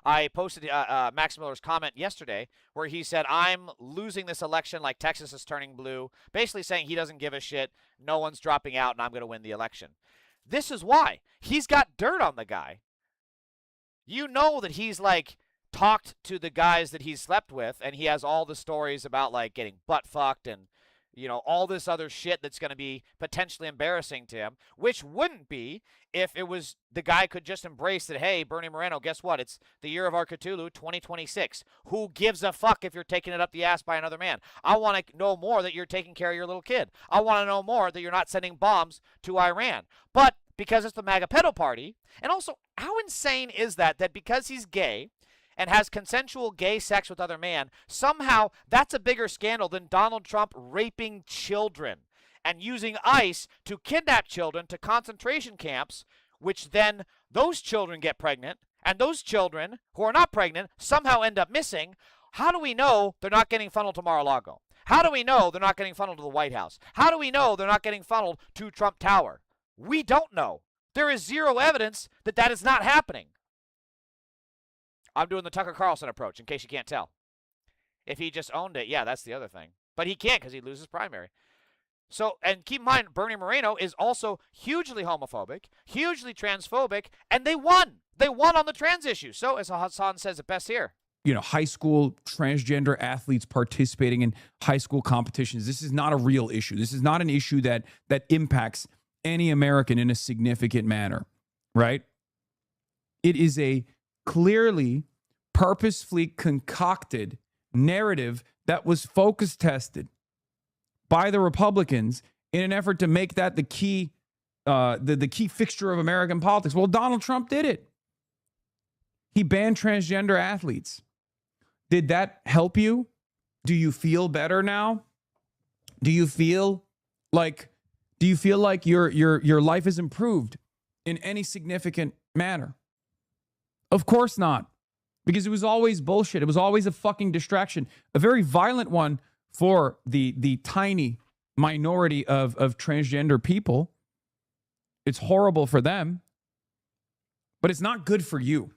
I posted Max Miller's comment yesterday where he said, I'm losing this election like Texas is turning blue, basically saying he doesn't give a shit, no one's dropping out, and I'm going to win the election. This is why. He's got dirt on the guy. You know that he's, like, talked to the guys that he's slept with, and he has all the stories about, like, getting butt-fucked and, you know, all this other shit that's going to be potentially embarrassing to him, which wouldn't be if it was the guy could just embrace that, hey, Bernie Moreno, guess what? It's the year of our Cthulhu, 2026. Who gives a fuck if you're taking it up the ass by another man? I want to know more that you're taking care of your little kid. I want to know more that you're not sending bombs to Iran. But because it's the MAGA pedo party, and also, how insane is that because he's gay and has consensual gay sex with other men, somehow that's a bigger scandal than Donald Trump raping children and using ICE to kidnap children to concentration camps, which then those children get pregnant, and those children who are not pregnant somehow end up missing. How do we know they're not getting funneled to Mar-a-Lago? How do we know they're not getting funneled to the White House? How do we know they're not getting funneled to Trump Tower? We don't know. There is zero evidence that that is not happening. I'm doing the Tucker Carlson approach, in case you can't tell. If he just owned it, yeah, that's the other thing. But he can't, because he'd lose his primary. So, and keep in mind, Bernie Moreno is also hugely homophobic, hugely transphobic, and they won. They won on the trans issue. So, as Hassan says it best here, you know, high school transgender athletes participating in high school competitions. This is not a real issue. This is not an issue that impacts any American in a significant manner, right? It is a clearly, purposefully concocted narrative that was focus tested by the Republicans in an effort to make that the key fixture of American politics. Well, Donald Trump did it. He banned transgender athletes. Did that help you? Do you feel better now? Do you feel like your life is improved in any significant manner? Of course not, because it was always bullshit. It was always a fucking distraction, a very violent one for the tiny minority of transgender people. It's horrible for them, but it's not good for you.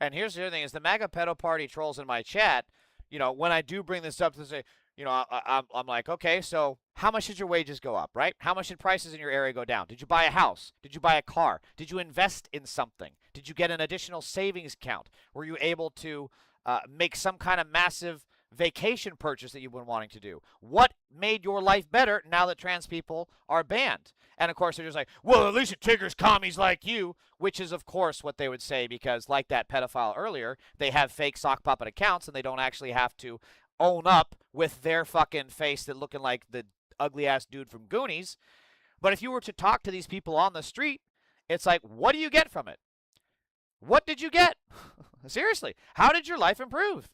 And here's the other thing: is the MAGA pedo party trolls in my chat. You know, when I do bring this up to say, you know, I'm like, okay, so how much did your wages go up, right? How much did prices in your area go down? Did you buy a house? Did you buy a car? Did you invest in something? Did you get an additional savings account? Were you able to make some kind of massive vacation purchase that you've been wanting to do? What made your life better now that trans people are banned? And of course, they're just like, well, at least it triggers commies like you, which is, of course, what they would say, because like that pedophile earlier, they have fake sock puppet accounts and they don't actually have to own up with their fucking face that looking like the ugly ass dude from Goonies. But if you were to talk to these people on the street, it's like, what do you get from it? What did you get? Seriously, how did your life improve?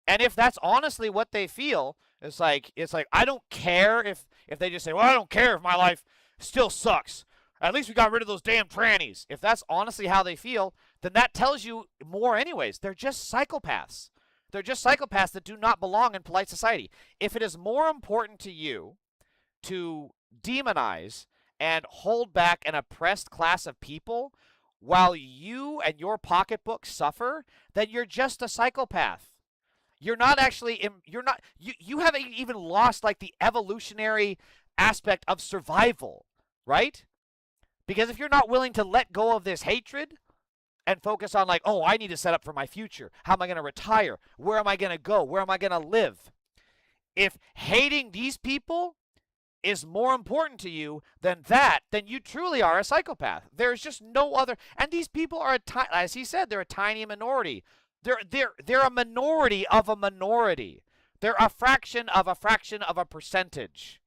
And if that's honestly what they feel, it's like I don't care if they just say, well, I don't care if my life still sucks. At least we got rid of those damn trannies. If that's honestly how they feel, then that tells you more anyways. They're just psychopaths. They're just psychopaths that do not belong in polite society. If it is more important to you to demonize and hold back an oppressed class of people while you and your pocketbook suffer, then you're just a psychopath. You're not actually, you haven't even lost like the evolutionary aspect of survival, right? Because if you're not willing to let go of this hatred and focus on like, oh, I need to set up for my future. How am I going to retire? Where am I going to go? Where am I going to live? If hating these people is more important to you than that, then you truly are a psychopath. There's just no other. And these people are, as he said, they're a tiny minority. They're a minority of a minority. They're a fraction of a percentage.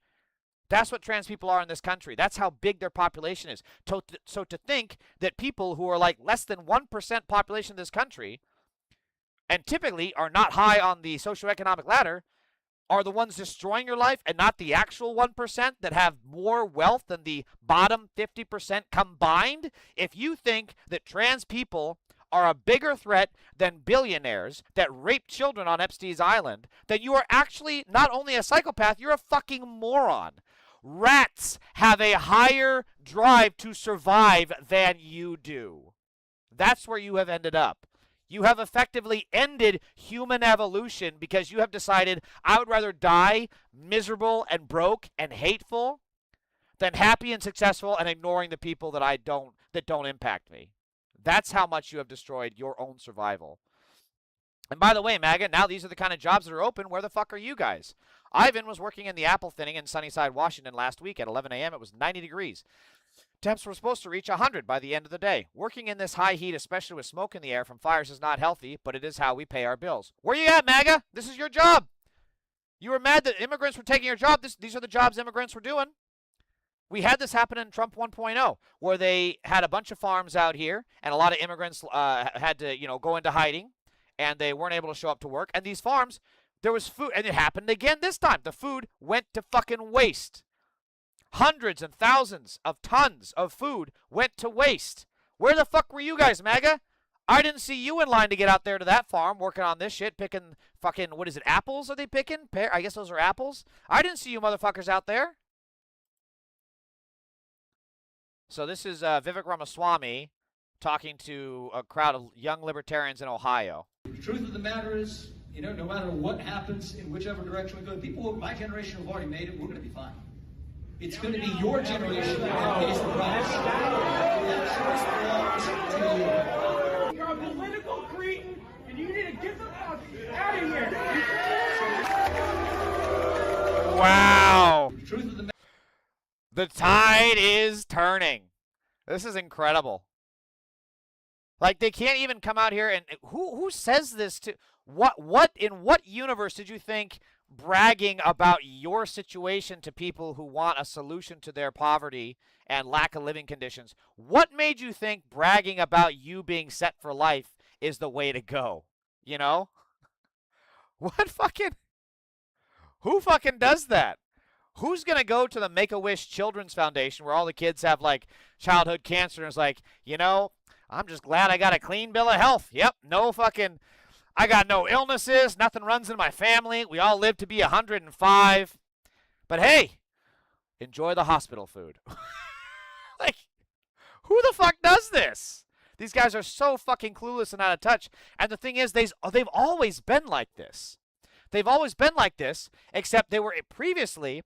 That's what trans people are in this country. That's how big their population is. So to think that people who are like less than 1% population of this country, and typically are not high on the socioeconomic ladder, are the ones destroying your life and not the actual 1% that have more wealth than the bottom 50% combined? If you think that trans people are a bigger threat than billionaires that rape children on Epstein's Island, then you are actually not only a psychopath, you're a fucking moron. Rats have a higher drive to survive than you do. That's where you have ended up. You have effectively ended human evolution because you have decided, I would rather die miserable and broke and hateful than happy and successful and ignoring the people that don't impact me. That's how much you have destroyed your own survival. And by the way, MAGA, now these are the kind of jobs that are open. Where the fuck are you guys? Ivan was working in the apple thinning in Sunnyside, Washington last week at 11 a.m. It was 90 degrees. Temps were supposed to reach 100 by the end of the day. Working in this high heat, especially with smoke in the air from fires, is not healthy, but it is how we pay our bills. Where you at, MAGA? This is your job. You were mad that immigrants were taking your job. These are the jobs immigrants were doing. We had this happen in Trump 1.0, where they had a bunch of farms out here, and a lot of immigrants had to, go into hiding, and they weren't able to show up to work. And these farms, there was food, and it happened again this time. The food went to fucking waste. Hundreds and thousands of tons of food went to waste. Where the fuck were you guys, MAGA? I didn't see you in line to get out there to that farm working on this shit, picking fucking, what is it, apples are they picking? I guess those are apples. I didn't see you motherfuckers out there. So this is Vivek Ramaswamy talking to a crowd of young libertarians in Ohio. The truth of the matter is, no matter what happens in whichever direction we go, people of my generation have already made it. We're going to be fine. It's going to be your generation that pays the price. That choice belongs to you. You're a political cretin, and you need to get the fuck out of here. Wow. The tide is turning. This is incredible. Like, they can't even come out here and who says this to in what universe did you think bragging about your situation to people who want a solution to their poverty and lack of living conditions, what made you think bragging about you being set for life is the way to go? Who fucking does that? Who's going to go to the Make-A-Wish Children's Foundation where all the kids have, like, childhood cancer and is like, I'm just glad I got a clean bill of health. Yep, I got no illnesses. Nothing runs in my family. We all live to be 105. But hey, enjoy the hospital food. Like, who the fuck does this? These guys are so fucking clueless and out of touch. And the thing is, they've always been like this. They've always been like this, except they were previously,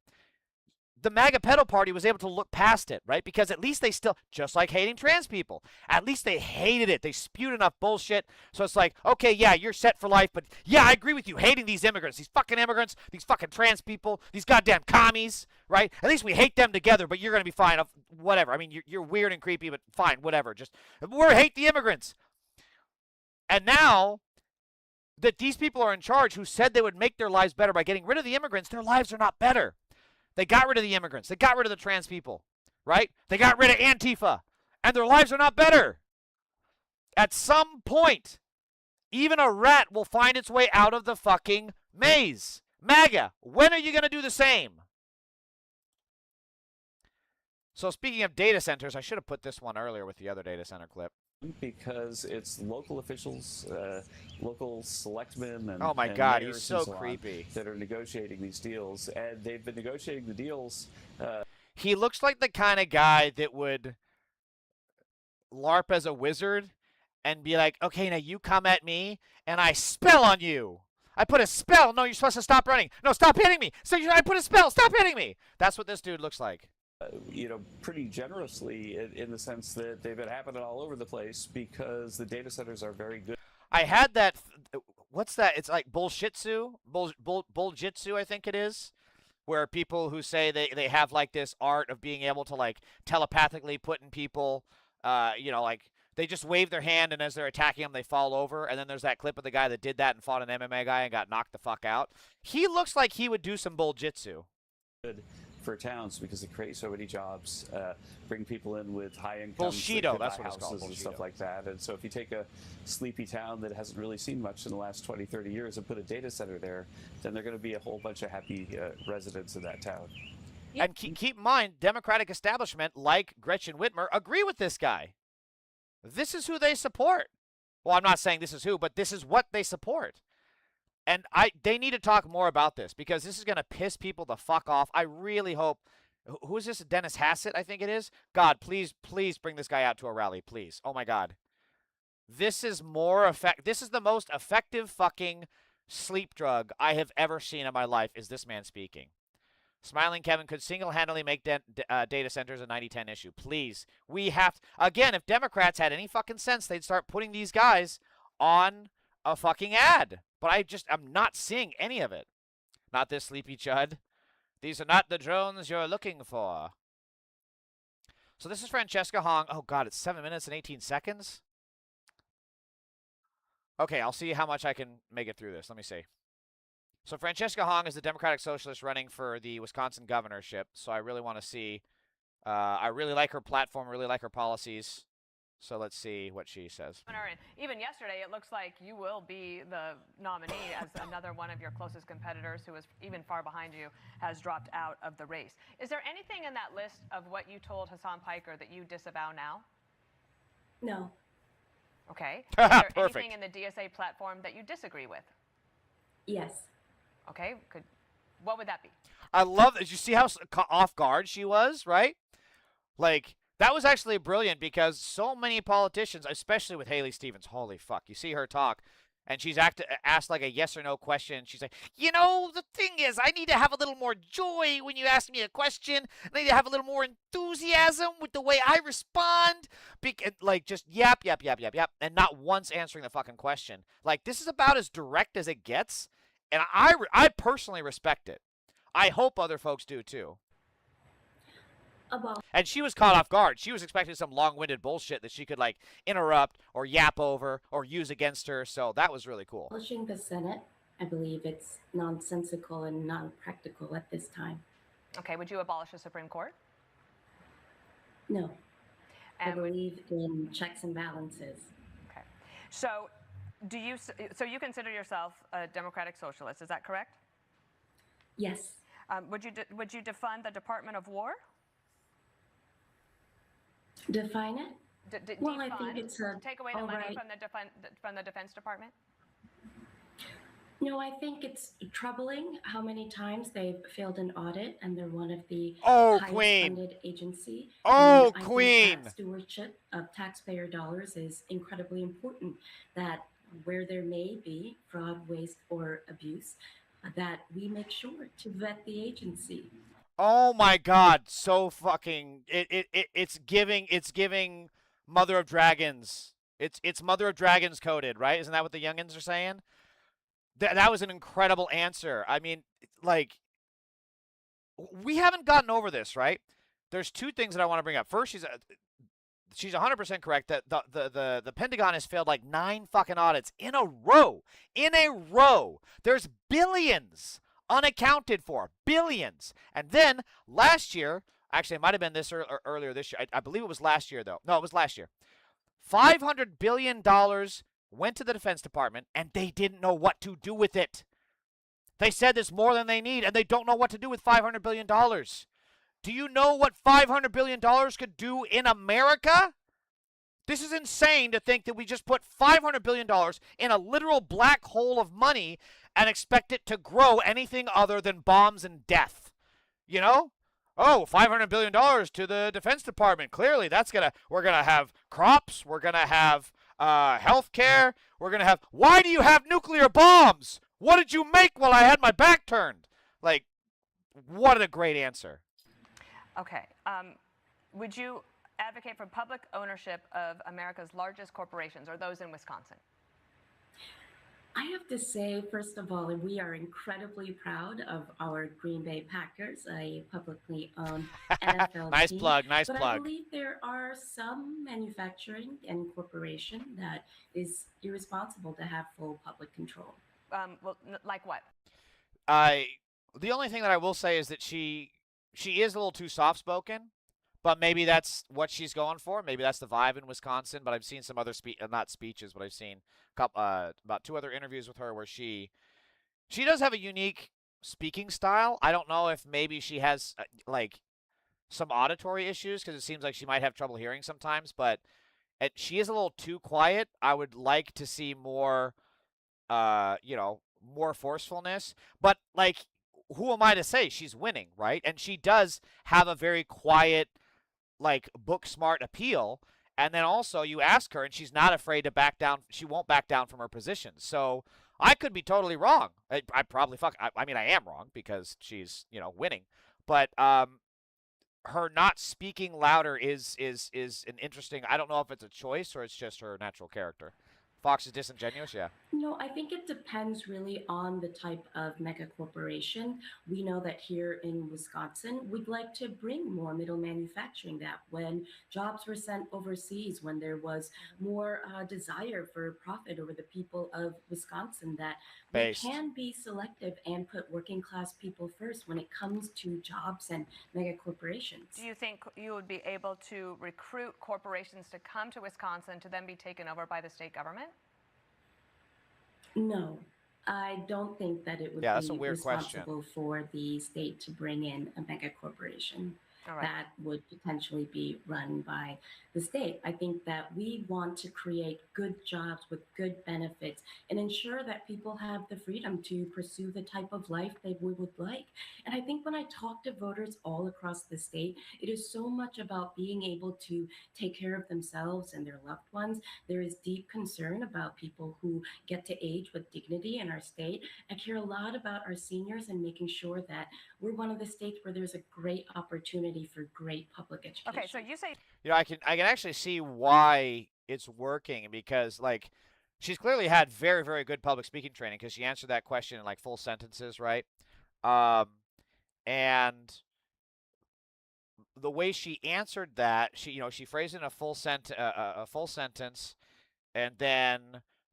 the MAGA pedo party was able to look past it, right? Because at least they still, just like hating trans people, at least they hated it. They spewed enough bullshit. So it's like, okay, yeah, you're set for life, but yeah, I agree with you, hating these immigrants, these fucking immigrants, these fucking trans people, these goddamn commies, right? At least we hate them together, but you're going to be fine. Whatever. I mean, you're weird and creepy, but fine, whatever. Just, we hate the immigrants. And now that these people are in charge who said they would make their lives better by getting rid of the immigrants, their lives are not better. They got rid of the immigrants. They got rid of the trans people, right? They got rid of Antifa, and their lives are not better. At some point, even a rat will find its way out of the fucking maze. MAGA, when are you going to do the same? So speaking of data centers, I should have put this one earlier with the other data center clip. Because it's local officials, local selectmen, and oh my and God, mayors he's so and on creepy that are negotiating these deals, and they've been negotiating the deals. He looks like the kind of guy that would LARP as a wizard and be like, okay, now you come at me and I spell on you. I put a spell. No, you're supposed to stop running. No, stop hitting me. So I put a spell. Stop hitting me. That's what this dude looks like. Pretty generously in the sense that they've been happening all over the place because the data centers are very good. I had that. What's that? It's like bullshitsu, bulljitsu, I think it is, where people who say they have like this art of being able to like telepathically put in people, like they just wave their hand and as they're attacking them, they fall over. And then there's that clip of the guy that did that and fought an MMA guy and got knocked the fuck out. He looks like he would do some bulljitsu. Good for towns because they create so many jobs, bring people in with high incomes, Bullshido, that's what it's called, houses and stuff like that. And so if you take a sleepy town that hasn't really seen much in the last 20, 30 years and put a data center there, then they're going to be a whole bunch of happy residents in that town. And keep in mind, Democratic establishment, like Gretchen Whitmer, agree with this guy. This is who they support. Well, I'm not saying this is who, but this is what they support. And they need to talk more about this because this is going to piss people the fuck off. I really hope. Who is this? Dennis Hassett, I think it is. God, please bring this guy out to a rally, please. Oh my God. This is This is the most effective fucking sleep drug I have ever seen in my life. Is this man speaking? Smiling Kevin could single-handedly make data centers a 90-10 issue. Please, we have again. If Democrats had any fucking sense, they'd start putting these guys on a fucking ad. But I'm not seeing any of it. Not this sleepy chud. These are not the drones you're looking for. So this is Francesca Hong. Oh God, it's 7 minutes and 18 seconds. Okay, I'll see how much I can make it through this. Let me see. So Francesca Hong is the Democratic Socialist running for the Wisconsin governorship. So I really want to see. I really like her platform. Really like her policies. So let's see what she says. Even yesterday, it looks like you will be the nominee as another one of your closest competitors who is even far behind you has dropped out of the race. Is there anything in that list of what you told Hassan Piker that you disavow now? No. Okay. Is there anything in the DSA platform that you disagree with? Yes. Okay. What would that be? I love that. You see how off guard she was, right? Like, that was actually brilliant because so many politicians, especially with Haley Stevens, holy fuck, you see her talk, and she's asked like a yes or no question. She's like, the thing is, I need to have a little more joy when you ask me a question. I need to have a little more enthusiasm with the way I respond. Like, just yap, and not once answering the fucking question. Like, this is about as direct as it gets, and I personally respect it. I hope other folks do too. And she was caught off guard. She was expecting some long-winded bullshit that she could, like, interrupt or yap over or use against her. So that was really cool. Abolishing the Senate, I believe it's nonsensical and non-practical at this time. Okay, would you abolish the Supreme Court? No. I believe in checks and balances. Okay. So you consider yourself a democratic socialist, is that correct? Yes. Would you defund the Department of War? Define it? Well, I think it's take away the money from the Defense Department? No, I think it's troubling how many times they've failed an audit and they're one of the highest funded agency. Oh, and Queen! I think that stewardship of taxpayer dollars is incredibly important, that where there may be fraud, waste, or abuse, that we make sure to vet the agency. Oh my God! So fucking it's giving Mother of Dragons. It's Mother of Dragons coded, right? Isn't that what the youngins are saying? That was an incredible answer. I mean, like, we haven't gotten over this, right? There's two things that I want to bring up. First, she's 100% correct that the Pentagon has failed like 9 fucking audits in a row. In a row. There's billions unaccounted for. Billions. And then last year, actually it might have been this earlier this year. I believe it was last year though. No, it was last year. $500 billion went to the Defense Department and they didn't know what to do with it. They said there's more than they need and they don't know what to do with $500 billion. Do you know what $500 billion could do in America? This is insane to think that we just put $500 billion in a literal black hole of money and expect it to grow anything other than bombs and death. You know? Oh, $500 billion to the Defense Department. Clearly, we're going to have crops. We're going to have health care. We're going to have, why do you have nuclear bombs? What did you make while I had my back turned? Like, what a great answer. Okay. Would you advocate for public ownership of America's largest corporations, or those in Wisconsin? I have to say, first of all, we are incredibly proud of our Green Bay Packers, a publicly owned NFL Nice team. plug, nice but plug. I believe there are some manufacturing and corporation that is irresponsible to have full public control. Well, like what? The only thing that I will say is that she is a little too soft-spoken, but maybe that's what she's going for. Maybe that's the vibe in Wisconsin. But I've seen some other not speeches, but I've seen about 2 other interviews with her where she does have a unique speaking style. I don't know if maybe she has like some auditory issues, because it seems like she might have trouble hearing sometimes. But she is a little too quiet. I would like to see more, more forcefulness. But like, who am I to say? She's winning, right? And she does have a very quiet, like, book smart appeal. And then also you ask her and she's not afraid to back down. She won't back down from her position. So I could be totally wrong. I probably I mean, I am wrong because she's, winning. But her not speaking louder is an interesting, I don't know if it's a choice or it's just her natural character. Fox is disingenuous, yeah. No, I think it depends really on the type of mega corporation. We know that here in Wisconsin, we'd like to bring more middle manufacturing, that when jobs were sent overseas, when there was more desire for profit over the people of Wisconsin, that we can be selective and put working class people first when it comes to jobs and mega corporations. Do you think you would be able to recruit corporations to come to Wisconsin to then be taken over by the state government? No, I don't think that it would that's a be weird responsible for the state to bring in a mega corporation. All right. That would potentially be run by the state. I think that we want to create good jobs with good benefits and ensure that people have the freedom to pursue the type of life they would like. And I think when I talk to voters all across the state, it is so much about being able to take care of themselves and their loved ones. There is deep concern about people who get to age with dignity in our state. I care a lot about our seniors and making sure that we're one of the states where there's a great opportunity for great public education. Okay, so you say, I can actually see why it's working, because like she's clearly had very, very good public speaking training, because she answered that question in like full sentences, right? And the way she answered that, she phrased it in a full sentence, and then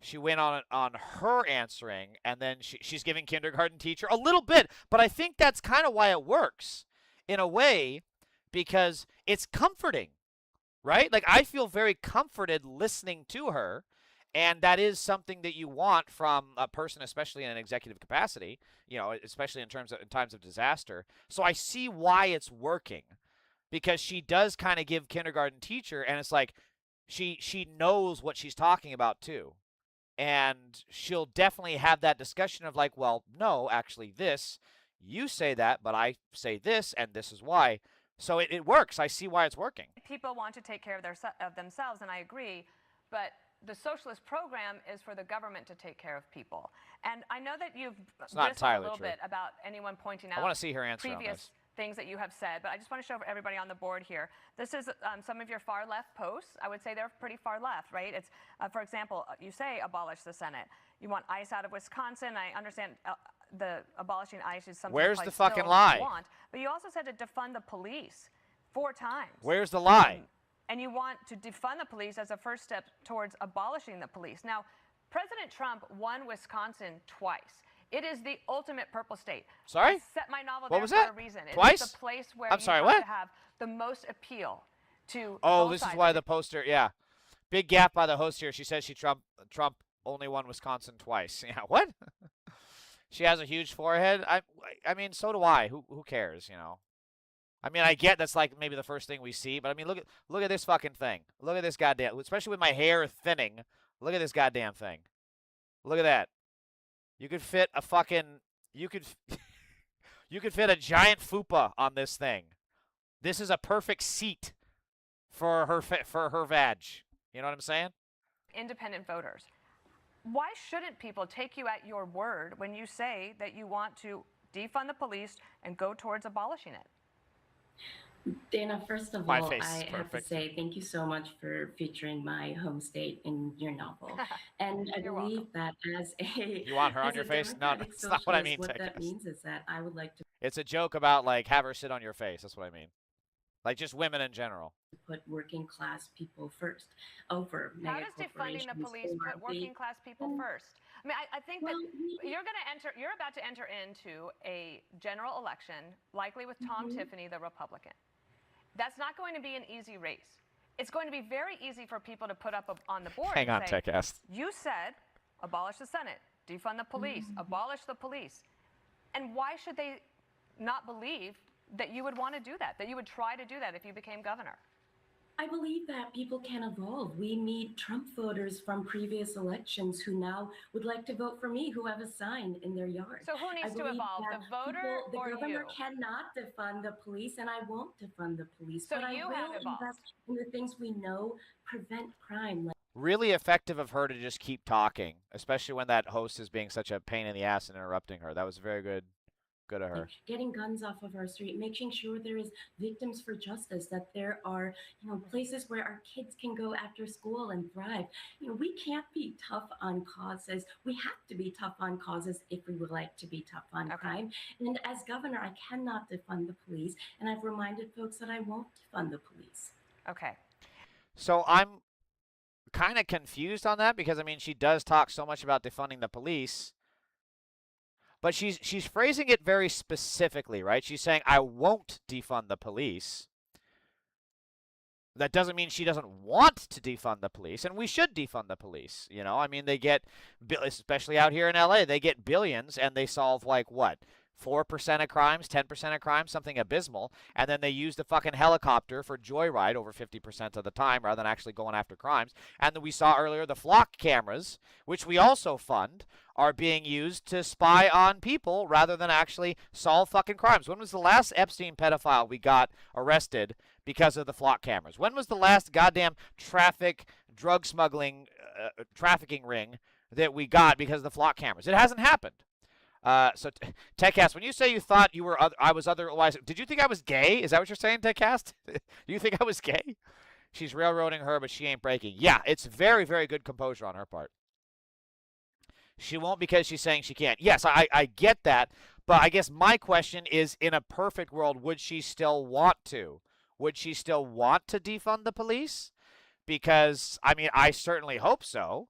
she went on her answering, and then she's giving kindergarten teacher a little bit, but I think that's kind of why it works in a way, because it's comforting, right? Like, I feel very comforted listening to her, and that is something that you want from a person, especially in an executive capacity, especially in times of disaster. So I see why it's working, because she does kind of give kindergarten teacher, and it's like she knows what she's talking about too. And she'll definitely have that discussion of like, well, no, actually you say that, but I say this, and this is why. So it works. I see why it's working. People want to take care of themselves, and I agree, but the socialist program is for the government to take care of people. And I know that you've bristled a little bit about anyone pointing out I want to see her answer previous on this. Things that you have said, but I just want to show everybody on the board here. This is some of your far left posts. I would say they're pretty far left, right? It's, for example, you say abolish the Senate. You want ICE out of Wisconsin. I understand the abolishing ICE is something Where's you the fucking still lie? want, but you also said to defund the police 4 times. Where's the lie? And you want to defund the police as a first step towards abolishing the police. Now, President Trump won Wisconsin twice. It is the ultimate purple state. Sorry? I set my novel What there was for that? a reason. Twice? It's the place where I'm you sorry, have what? to have the most appeal to Oh, both this is sides why of the poster, yeah. Big gap by the host here. She says Trump only won Wisconsin twice. Yeah, what? She has a huge forehead. I mean, so do I. Who cares, I mean, I get that's like maybe the first thing we see, but I mean, look at this fucking thing. Look at this goddamn, especially with my hair thinning. Look at this goddamn thing. Look at that. You could fit a fucking, you could fit a giant fupa on this thing. This is a perfect seat for her vag. You know what I'm saying? Independent voters. Why shouldn't people take you at your word when you say that you want to defund the police and go towards abolishing it? Dana, first of all, I have to say thank you so much for featuring my home state in your novel. And I believe that as a You want her on your face? No, that's not what I mean. What that means is that I would like to It's a joke about like have her sit on your face. That's what I mean. Like just women in general. Put working class people first over mega How does defunding the police put working class people first? I mean, I think that you're about to enter into a general election, likely with Tom Tiffany, the Republican. That's not going to be an easy race. It's going to be very easy for people to put up on the board Hang on, and say, TechCast. you said abolish the Senate, defund the police, abolish the police. And why should they not believe that you would want to do that you would try to do that if you became governor? I believe that people can evolve. We meet Trump voters from previous elections who now would like to vote for me, who have a sign in their yard. So who needs to evolve, the voter or you? The governor cannot defund the police, and I won't defund the police. So but you I will have evolved. invest in the things we know prevent crime. Really effective of her to just keep talking, especially when that host is being such a pain in the ass and interrupting her. That was very good. Good of her. Getting guns off of our street, making sure there is victims for justice, that there are, places where our kids can go after school and thrive. We can't be tough on causes. We have to be tough on causes if we would like to be tough on crime. And as governor, I cannot defund the police. And I've reminded folks that I won't defund the police. Okay. So I'm kind of confused on that because, I mean, she does talk so much about defunding the police. But she's phrasing it very specifically, right? She's saying, I won't defund the police. That doesn't mean she doesn't want to defund the police, and we should defund the police. I mean, they get, especially out here in LA, they get billions, and they solve, like, what? 4% of crimes, 10% of crimes, something abysmal, and then they use the fucking helicopter for joyride over 50% of the time rather than actually going after crimes. And then we saw earlier the flock cameras, which we also fund, are being used to spy on people rather than actually solve fucking crimes. When was the last Epstein pedophile we got arrested because of the flock cameras? When was the last goddamn drug smuggling, trafficking ring that we got because of the flock cameras? It hasn't happened. So, TechCast, when you say you thought I was otherwise, did you think I was gay? Is that what you're saying, TechCast? Do you think I was gay? She's railroading her, but she ain't breaking. Yeah, it's very, very good composure on her part. She won't because she's saying she can't. Yes, I get that, but I guess my question is, in a perfect world, would she still want to? Would she still want to defund the police? Because, I mean, I certainly hope so,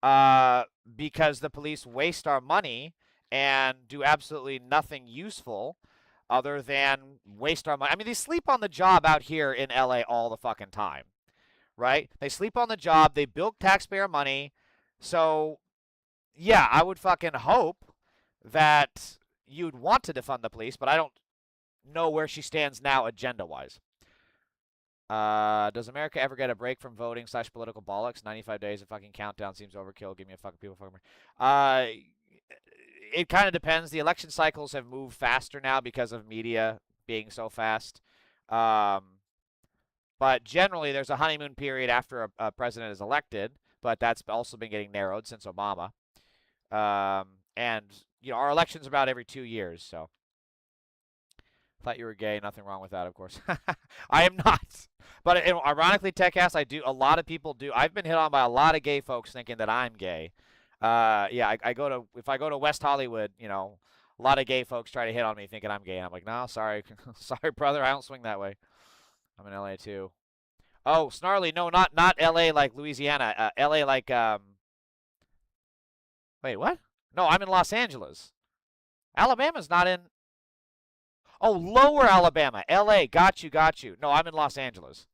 because the police waste our money and do absolutely nothing useful other than waste our money. I mean, they sleep on the job out here in LA all the fucking time, right? They sleep on the job. They bilk taxpayer money. So, yeah, I would fucking hope that you'd want to defund the police, but I don't know where she stands now agenda-wise. Does America ever get a break from voting / political bollocks? 95 days of fucking countdown seems overkill. Give me a fucking people fucking it kind of depends. The election cycles have moved faster now because of media being so fast. But generally, there's a honeymoon period after a president is elected, but that's also been getting narrowed since Obama. And, our election's about every 2 years, so. Thought you were gay. Nothing wrong with that, of course. I am not. But ironically, TechCast, a lot of people do. I've been hit on by a lot of gay folks thinking that I'm gay. Yeah, if I go to West Hollywood, a lot of gay folks try to hit on me thinking I'm gay. And I'm like, no, sorry. Sorry, brother. I don't swing that way. I'm in LA too. Oh, snarly. No, not LA like Louisiana. LA like, wait, what? No, I'm in Los Angeles. Alabama's not in. Oh, lower Alabama. LA. Got you. No, I'm in Los Angeles.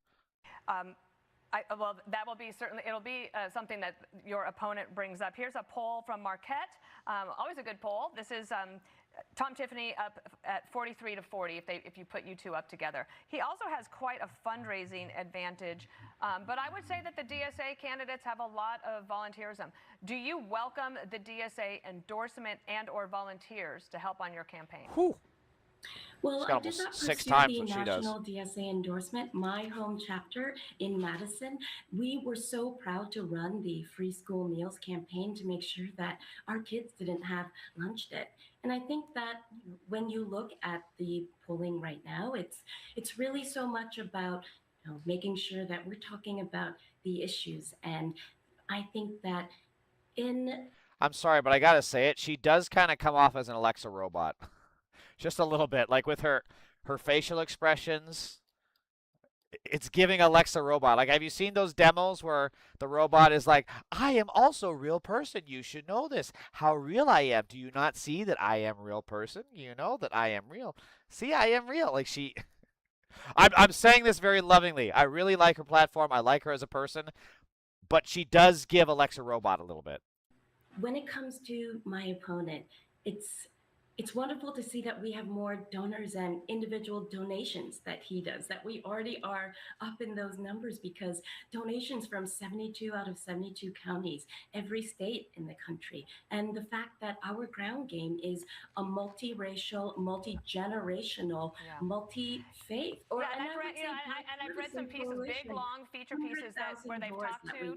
Well, that will be it'll be something that your opponent brings up. Here's a poll from Marquette. Always a good poll. This is Tom Tiffany up at 43 to 40 if you put you two up together. He also has quite a fundraising advantage, but I would say that the DSA candidates have a lot of volunteerism. Do you welcome the DSA endorsement and or volunteers to help on your campaign? Whew. Well, I did not pursue the national DSA endorsement. My home chapter in Madison, we were so proud to run the Free School Meals campaign to make sure that our kids didn't have lunch debt. And I think that when you look at the polling right now, it's really so much about making sure that we're talking about the issues. And I think that I'm sorry, but I gotta say it. She does kind of come off as an Alexa robot. Just a little bit, like with her facial expressions. It's giving Alexa robot. Like, have you seen those demos where the robot is like, I am also a real person. You should know this. How real I am. Do you not see that I am a real person? You know that I am real. See, I am real. Like I'm saying this very lovingly. I really like her platform. I like her as a person. But she does give Alexa robot a little bit. When it comes to my opponent, it's wonderful to see that we have more donors and individual donations that he does, that we already are up in those numbers because donations from 72 out of 72 counties, every state in the country. And the fact that our ground game is a multiracial, multi-generational, multi-faith. I've read some pieces, big, long feature pieces where they've talked to.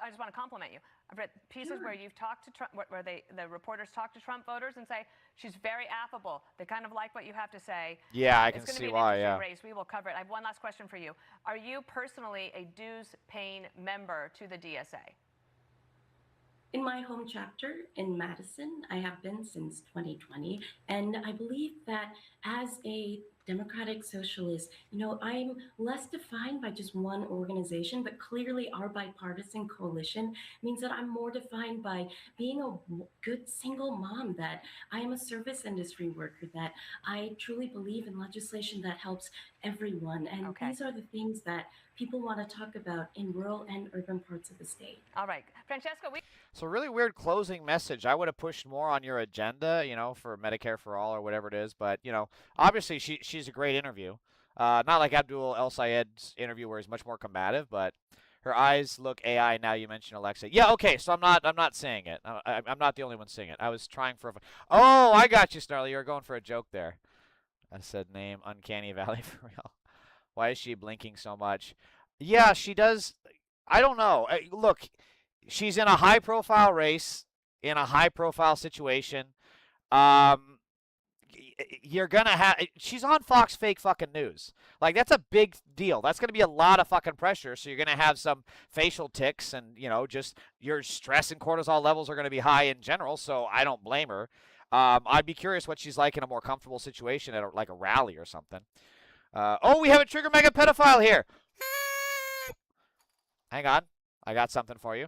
I just want to compliment you. I've read pieces where you've talked to Trump, where the reporters talk to Trump voters and say she's very affable. They kind of like what you have to say. Yeah, I can see why. It's going to be an interesting Yeah. race. We will cover it. I have one last question for you. Are you personally a dues-paying member to the DSA? In my home chapter in Madison, I have been since 2020, and I believe that as a democratic socialist, I'm less defined by just one organization, but clearly our bipartisan coalition means that I'm more defined by being a good single mom, that I am a service industry worker, that I truly believe in legislation that helps everyone. And these are the things that people want to talk about in rural and urban parts of the state. All right. Francesca, So really weird closing message. I would have pushed more on your agenda, for Medicare for all or whatever it is. But, obviously she's a great interview. Not like Abdul El Sayed's interview where he's much more combative, but her eyes look AI. Now you mentioned Alexa. Yeah, okay, so I'm not saying it. I'm not the only one saying it. I was trying for Oh, I got you, Snarly. You were going for a joke there. I said name Uncanny Valley for real. Why is she blinking so much? Yeah, she does. I don't know. Look, she's in a high-profile race, in a high-profile situation. You're going to have... She's on Fox fake fucking news. Like, that's a big deal. That's going to be a lot of fucking pressure, so you're going to have some facial tics and, just your stress and cortisol levels are going to be high in general, so I don't blame her. I'd be curious what she's like in a more comfortable situation at a rally or something. Oh, we have a trigger mega pedophile here. Hang on. I got something for you.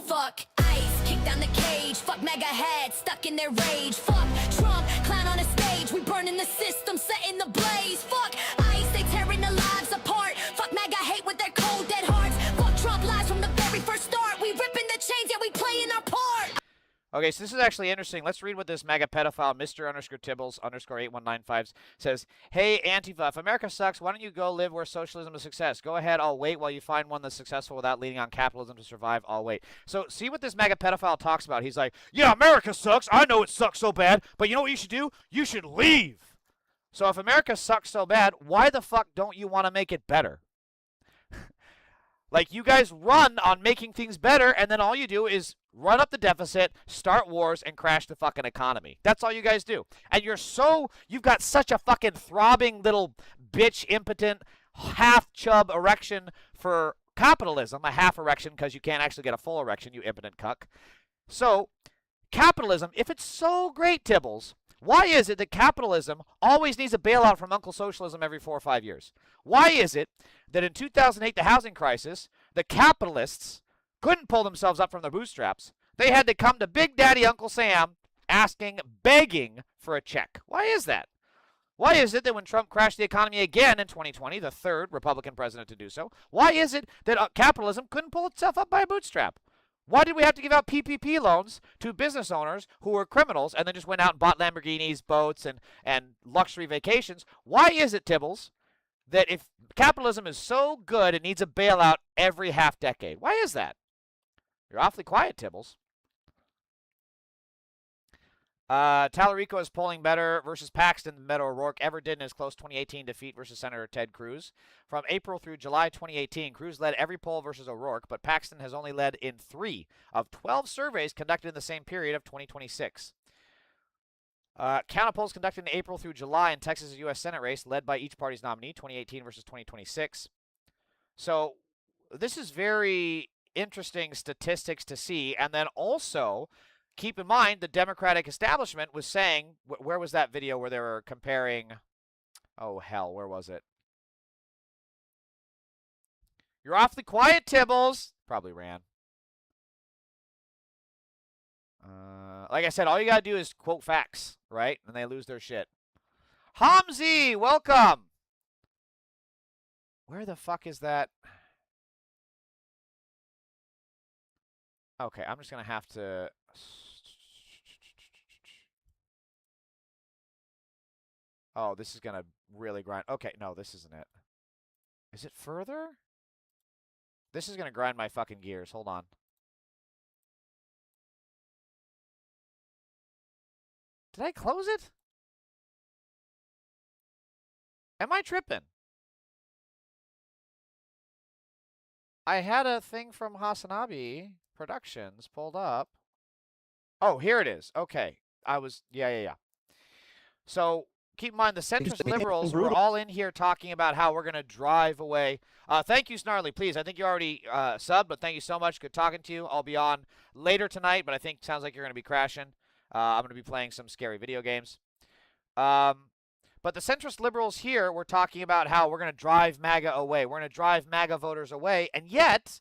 Fuck ICE, kick down the cage. Fuck mega heads, stuck in their rage. Fuck Trump, clown on a stage. We burning the system, setting the blaze. Fuck ICE, they tearing the lives apart. Fuck mega hate with their cold dead hearts. Fuck Trump lies from the very first start. We ripping the chains, yeah, we playing our part. Okay, so this is actually interesting. Let's read what this mega pedophile, Mr_Tibbles_8195 says. Hey, Antifa, if America sucks, why don't you go live where socialism is success? Go ahead, I'll wait while you find one that's successful without leaning on capitalism to survive. I'll wait. So see what this mega pedophile talks about. He's like, yeah, America sucks. I know it sucks so bad, but you know what you should do? You should leave. So if America sucks so bad, why the fuck don't you want to make it better? Like, you guys run on making things better, and then all you do is run up the deficit, start wars, and crash the fucking economy. That's all you guys do. And you've got such a fucking throbbing little bitch, impotent, half-chub erection for capitalism. A half erection because you can't actually get a full erection, you impotent cuck. So, capitalism, if it's so great, Tibbles, why is it that capitalism always needs a bailout from Uncle Socialism every 4 or 5 years? Why is it that in 2008, the housing crisis, the capitalists couldn't pull themselves up from their bootstraps? They had to come to Big Daddy Uncle Sam begging for a check. Why is that? Why is it that when Trump crashed the economy again in 2020, the third Republican president to do so, why is it that capitalism couldn't pull itself up by a bootstrap? Why did we have to give out PPP loans to business owners who were criminals and then just went out and bought Lamborghinis, boats, and luxury vacations? Why is it, Tibbles, that if capitalism is so good, it needs a bailout every half decade? Why is that? You're awfully quiet, Tibbles. Tallarico is polling better versus Paxton than Beto O'Rourke ever did in his close 2018 defeat versus Senator Ted Cruz. From April through July 2018, Cruz led every poll versus O'Rourke, but Paxton has only led in 3 of 12 surveys conducted in the same period of 2026. Counter polls conducted in April through July in Texas' U.S. Senate race, led by each party's nominee, 2018 versus 2026. So this is very interesting statistics to see, and then also keep in mind, the Democratic establishment was saying, where was that video where they were comparing, oh, hell, where was it? You're awfully quiet, Tibbles. Probably ran. Like I said, all you got to do is quote facts, right? And they lose their shit. Hamzi, welcome. Where the fuck is that? Okay, I'm just going to have to... Oh, this is going to really grind. Okay, no, this isn't it. Is it further? This is going to grind my fucking gears. Hold on. Did I close it? Am I tripping? I had a thing from Hasanabi Productions pulled up. Oh, here it is. Okay. Yeah. So, keep in mind, the centrist liberals were all in here talking about how we're going to drive away. Thank you, Snarly, please. I think you already subbed, but thank you so much. Good talking to you. I'll be on later tonight, but I think it sounds like you're going to be crashing. I'm going to be playing some scary video games. But the centrist liberals here were talking about how we're going to drive MAGA away. We're going to drive MAGA voters away, and yet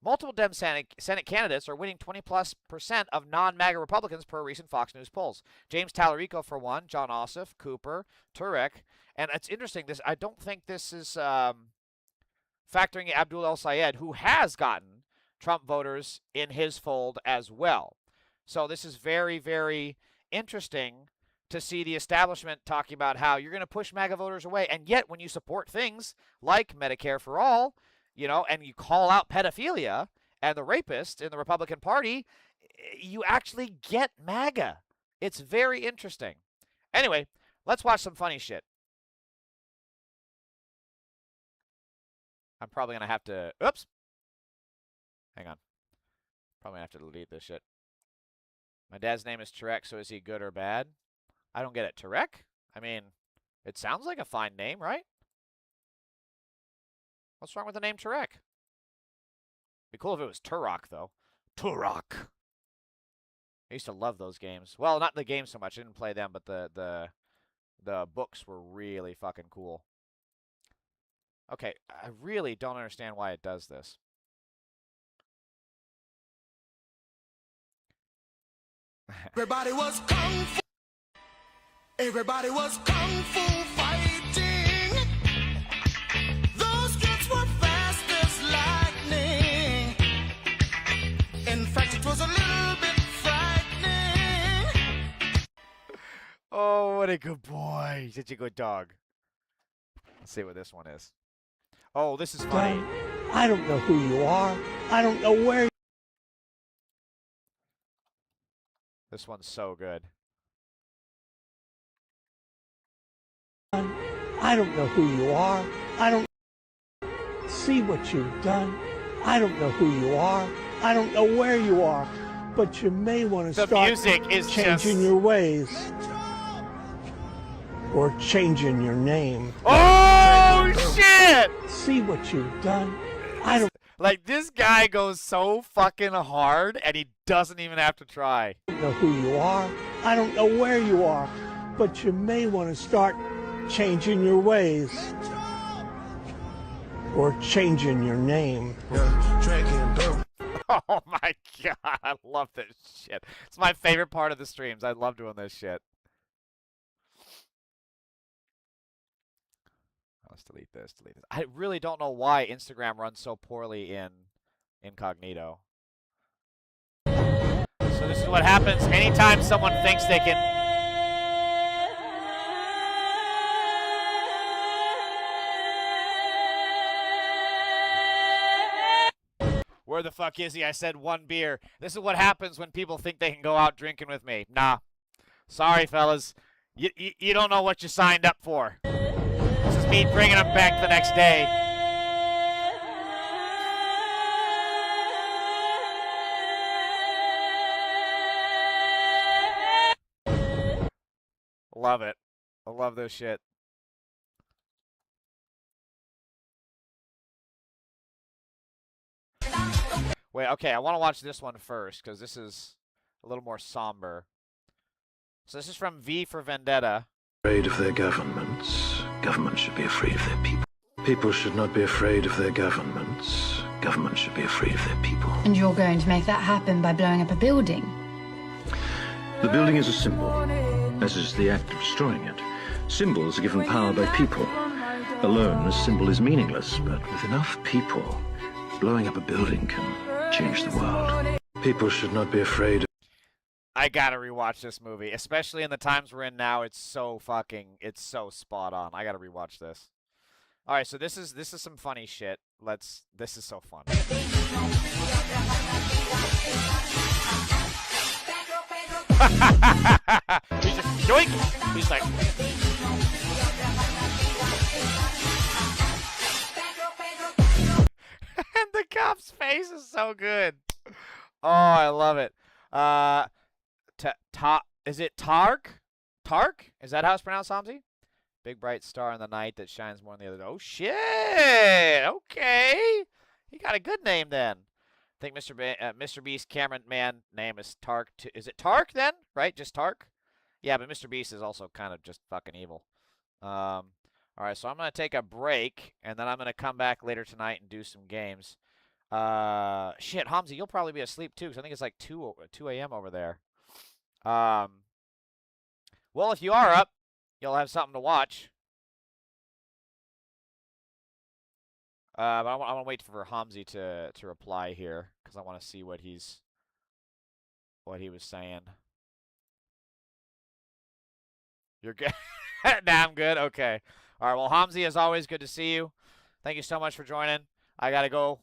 multiple Dem Senate candidates are winning 20+% of non-MAGA Republicans per recent Fox News polls. James Tallarico, for one, John Ossoff, Cooper, Turek. And it's interesting. I don't think this is factoring in Abdul El-Sayed, who has gotten Trump voters in his fold as well. So this is very, very interesting to see the establishment talking about how you're going to push MAGA voters away. And yet when you support things like Medicare for all, you know, and you call out pedophilia and the rapist in the Republican Party, you actually get MAGA. It's very interesting. Anyway, let's watch some funny shit. I'm probably going to have to... Oops. Hang on. Probably going to have to delete this shit. My dad's name is Tarek, so is he good or bad? I don't get it. Tarek? I mean, it sounds like a fine name, right? What's wrong with the name Tarek? Be cool if it was Turok, though. Turok. I used to love those games. Well, not the games so much. I didn't play them, but the books were really fucking cool. Okay, I really don't understand why it does this. Everybody was kung fu. Everybody was kung fu fighting. Those kids were fast as lightning. In fact, it was a little bit frightening. Oh, what a good boy. Such a good dog. Let's see what this one is. Oh, this is funny. I don't know who you are. I don't know where. This one's so good. I don't know who you are. I don't see what you've done. I don't know who you are. I don't know where you are. But you may want to start changing your ways. Or changing your name. Oh, shit! See what you've done. I don't... Like, this guy goes so fucking hard, and he doesn't even have to try. I don't know who you are. I don't know where you are. But you may want to start changing your ways. Or changing your name. Oh my god, I love this shit. It's my favorite part of the streams. I love doing this shit. Let's delete this, I really don't know why Instagram runs so poorly in incognito. So this is what happens anytime someone thinks they can. Where the fuck is he? I said one beer. This is what happens when people think they can go out drinking with me. Nah. Sorry, fellas. You don't know what you signed up for. This is me bringing them back the next day. Love it. I love this shit. Wait, okay, I want to watch this one first, because this is a little more somber. So this is from V for Vendetta. Afraid of their governments. Governments should be afraid of their people. People should not be afraid of their governments. Governments should be afraid of their people. And you're going to make that happen by blowing up a building? The building is a symbol, as is the act of destroying it. Symbols are given power by people. Alone, a symbol is meaningless, but with enough people, blowing up a building can change the world. People should not be afraid. I gotta rewatch this movie, especially in the times we're in now. It's so spot on. I gotta rewatch this. All right, so this is some funny shit. This is so fun. He's just yoink. He's like. And the cop's face is so good. Oh, I love it. Is it Tark? Tark? Is that how it's pronounced, Hamzi? Big bright star in the night that shines more than the other. Oh, shit. Okay. He got a good name then. I think Mr. Beast cameraman name is Tark. Is it Tark then? Right? Just Tark? Yeah, but Mr. Beast is also kind of just fucking evil. All right, so I'm going to take a break, and then I'm going to come back later tonight and do some games. Shit, Hamzi, you'll probably be asleep too, because I think it's like 2 a.m. over there. Well, if you are up, you'll have something to watch. But I want to wait for Hamzi to reply here, because I want to see what he was saying. You're good? Nah, I'm good? Okay. All right, well, Hamzi, as always, good to see you. Thank you so much for joining. I gotta go.